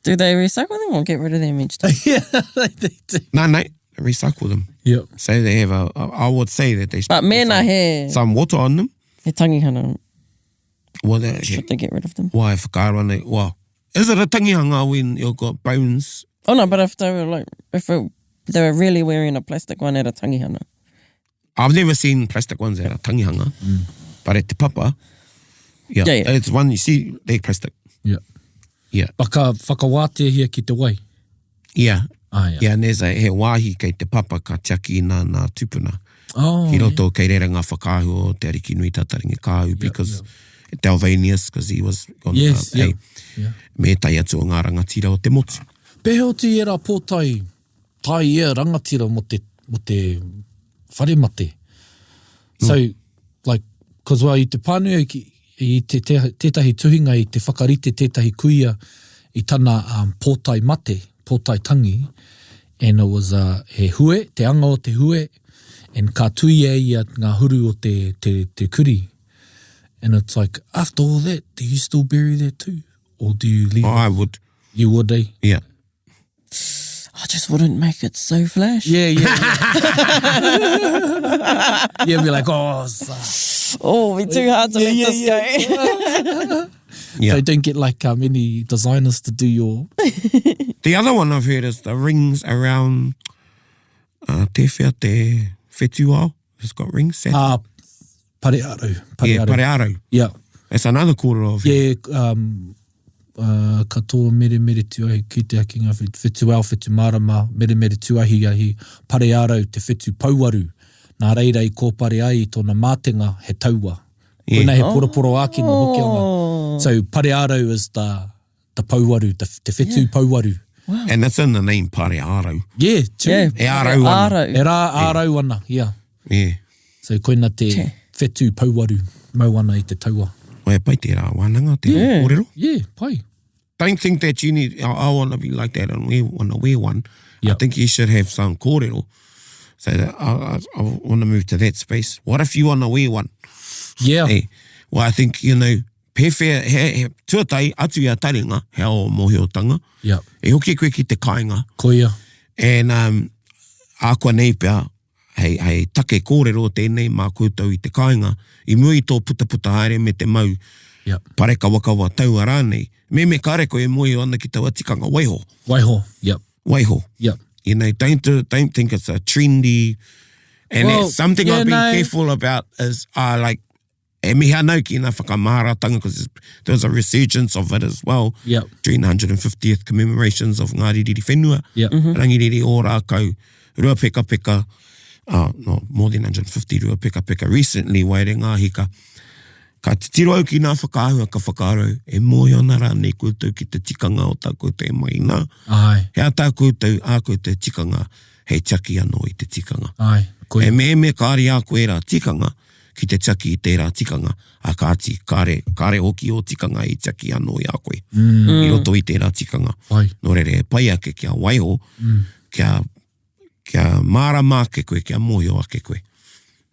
Do they recycle them or get rid of them each time? Yeah, they do. No, recycle them. Yeah. So they have I would say that they But mena he some water on them. He tangihanga. Well, Should they get rid of them? Why, whakaaro, well, is it a tangihanga when you've got bones? Oh no, but if they were they were really wearing a plastic one at a tangihanga. I've never seen plastic ones at a tangihanga, but at te papa, it's one you see, they're plastic. Yeah. Whakawātehia ki te wai. Yeah. Yeah, and there's he wāhi kei te papa ka tiaki nā tupuna. Ki roto kei reira ngā whakāhu o te ariki nui Taringa kāhu, because Delvanius, because he was on me tai atu o ngā rangatira o te motu. Pehe o te era pōtai, tai ia rangatira mo te wharemate. So, because I te pānui I tētahi tuhinga I te whakarite tētahi kuia I tana pōtai mate, pōtai tangi, and it was he hue, te anga o te hue, and ka tui ia ngā huru o te kuri. And it's like, after all that, do you still bury that too? Or do you leave it? I would. You would, eh? Yeah. I just wouldn't make it so flash. Yeah. Yeah, be like, Oh, it'd be too hard to let this go. Yeah. So don't get like any designers to do your... The other one I've heard is the rings around te whea te whetuao. It's got rings. Parearo. Parearo. Yeah. That's another kōrero of Yeah, katoa mere tuahi ki te akinga whetuao, whetu marama, mere tuahi ahi parearo te whetu pauaru. Nā reira I kōpare ai tōna mātenga he tauā. Yeah. Koina he poroporo āki no hokianga. So parearo is the pauaru, te whetu pauaru. Wow. And that's in the name Parearo. Yeah, true. Yeah. E ārau ana. E rā ārau ana, yeah. Yeah. So koina te whetu pauaru, mau ana I te tauā. Oe pai te rā wānanga, te kōrero. Yeah, pai. Don't think that you need, I want to be like that and want to wear one. Yep. I think you should have some kōrero. So that I want to move to that space. What if you want to wear one? Yeah. Hey, well, I think, pewhia, he tuatai, atu ia taringa, he o mohiotanga. Yeah. E hoki koe ki te kāinga. Koia. And ākua nei pia, hei take kōrero tēnei mā koutou I te kāinga, I mui tō puta haere me te mau Yeah. Parekawakawa tauā rānei. Me kare koe mui ana ki taua tikanga waiho. Waiho. Yep. Waiho. Yep. Don't think it's a trendy. And Well, it's something yeah, I've been no. careful about is like, e miha nau ki nā whakamaharatanga, because there was a resurgence of it as well. Yep. During the 150th commemorations of Ngāri Riri Whenua. Yep. Rangiriri o rākau, rua peka, no, more than 150 rua peka recently, waere ngā hika. Ka te tiro au ki nā whakaahua ka whakaaro, e moi ona rānei koutou ki te tikanga o tā koutou e mai nā. Ai. Hea tā koutou, ā koutou tikanga, hei tiaki anō I te tikanga. Ai. Koia. E me kāri a koe rā tikanga, ki te tiaki I tērā tikanga, a kāti, kāre hoki o tikanga I tiaki anō I a koe. I roto I tērā tikanga. Ai. Nō rere, pai ake kia waiho, kia mārama ake koe, kia mohio ake koe.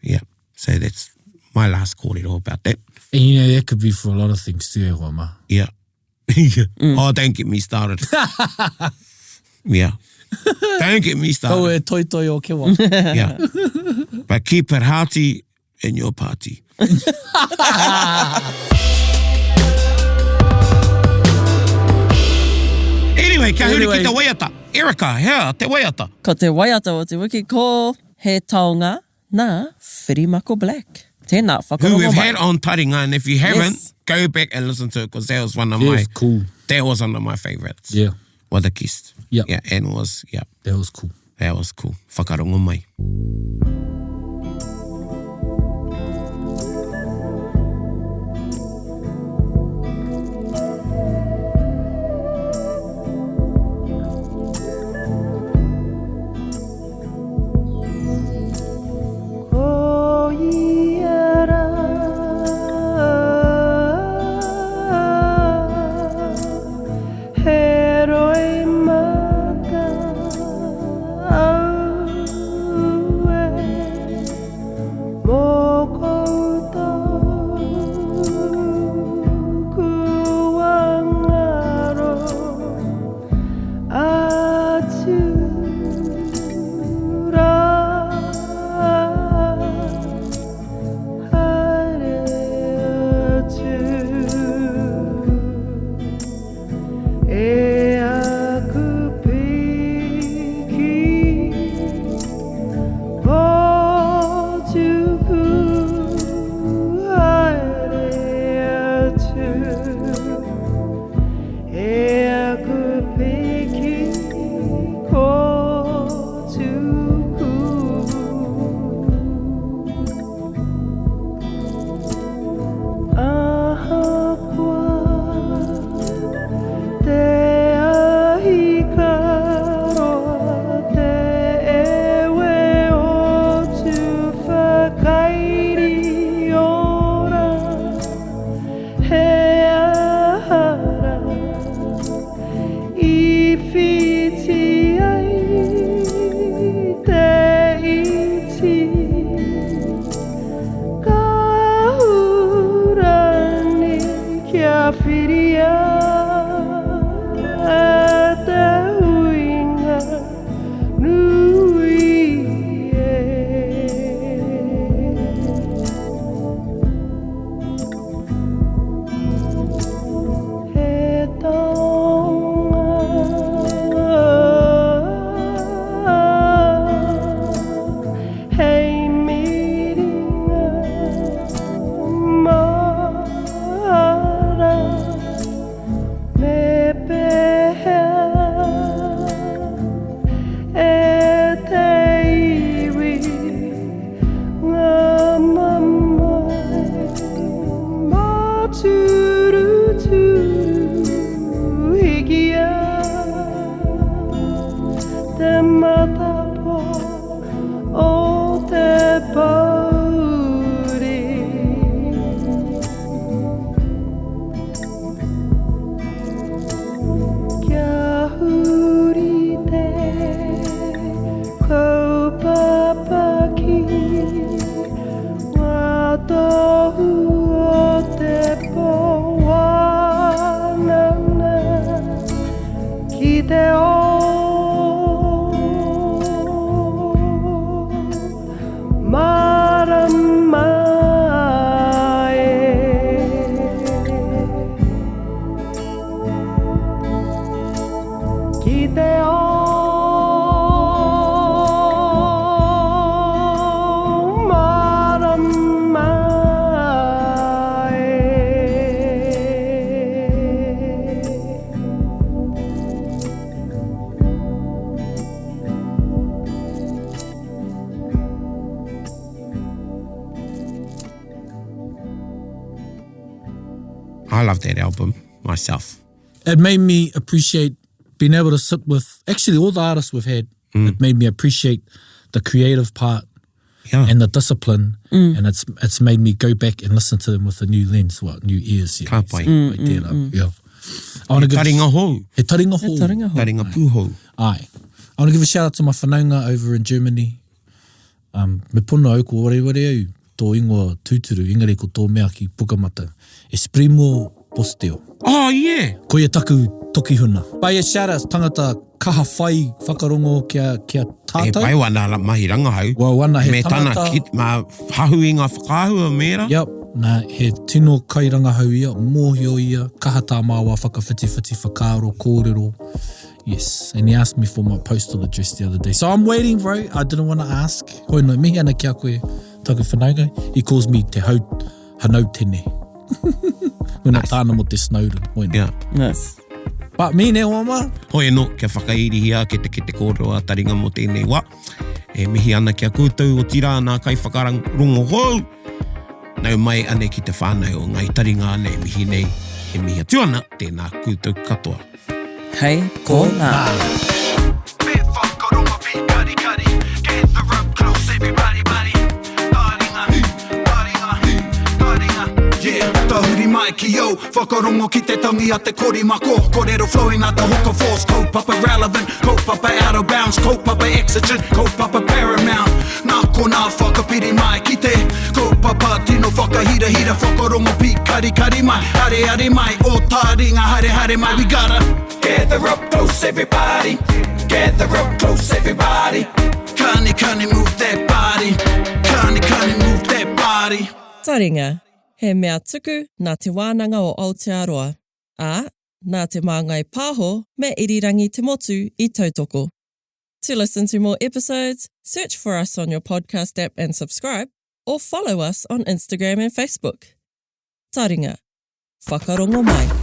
Yeah, so that's my last kōrero about that. And that could be for a lot of things too, e hoa ma. Yeah. Oh, don't get me started. Yeah. Don't get me started. Kau e toi o ke wa. Yeah. But keep it hearty in your party. Anyway, kia huri ki te waiata. Erika, hea, te waiata. Ko te waiata o te wiki ko he taonga nā Whirimako Black. Tēnā whakarongo Who we've mai. had on Taringa, and if you haven't, Yes. go back and listen to it, because that was one of Yeah, my... it's cool. That was one of my favourites. Yeah. What a kist. Yep. Yeah, and was, yeah, That was cool. that was cool. Whakarongo mai. I love that album myself. It made me appreciate being able to sit with, actually all the artists we've had, it made me appreciate the creative part and the discipline, and it's made me go back and listen to them with a new lens, new ears. Ka pai. Yeah. I want to give Taringa hou. He taringa hou. Taringa pūhou. Aye. I want to give a shout out to my whanaunga over in Germany. Me pono au ko wareware au, tō ingoa tūturu, ingare ko tō mea ki pukamata. Esprimo posteo. Oh, yeah. Ko ia taku toki huna. Pai e shout out tangata kaha whai whakarongo kia tātou. E pai wana mahi rangahau. Wa wana he me tangata. tana kit, ma hahu i ngā whakahua mera. Yep. Nā he tino kai rangahau ia, mōhio ia, kaha tā māua whakawhiti whakaaro, kōrero. Yes, and he asked me for my postal address the other day. So I'm waiting, bro. I didn't want to ask. Hoi no, mihi ana kia koe taku whanaunga. He calls me te hanau tene. When nice. Tāna mo te Snowden. Hoi no. Yeah. Nice. But me ne wama. Hoi no, kia whakairihia ke te kōrero a Taringa mo tēnei wā. E mihi ana kia koutou o tira nā kai whakarangongo hou. Nau mai ane ki te whānau o ngai Taringa ane mihi nei. He mihi atu ana tēnā koutou katoa. Hei, ko nā. Bit whakaronga pi kari kari. Get the rope close, everybody, buddy. Taringa. Yeah, tahuri mai ki au. Whakarongo ki te tangi a te kori mako. Kōrero flowing at the hook force. Kaupapa relevant, kaupapa out of bounds. Kaupapa exigent, kaupapa paramount. Nā ko nā whakapiri mai ki te. Kaupapa tino whakahira hira. Whakarongo pi kari kari mai. Hare mai, o Taringa hare mai. We gotta gather up close, everybody. Gather up close, everybody. Kani move that body. Kani move that body. Taringa, he mea tuku nā te wānanga o Aotearoa. Ā, nā te māngai pāho me irirangi te motu I tautoko. To listen to more episodes, search for us on your podcast app and subscribe, or follow us on Instagram and Facebook. Taringa, whakarongo mai.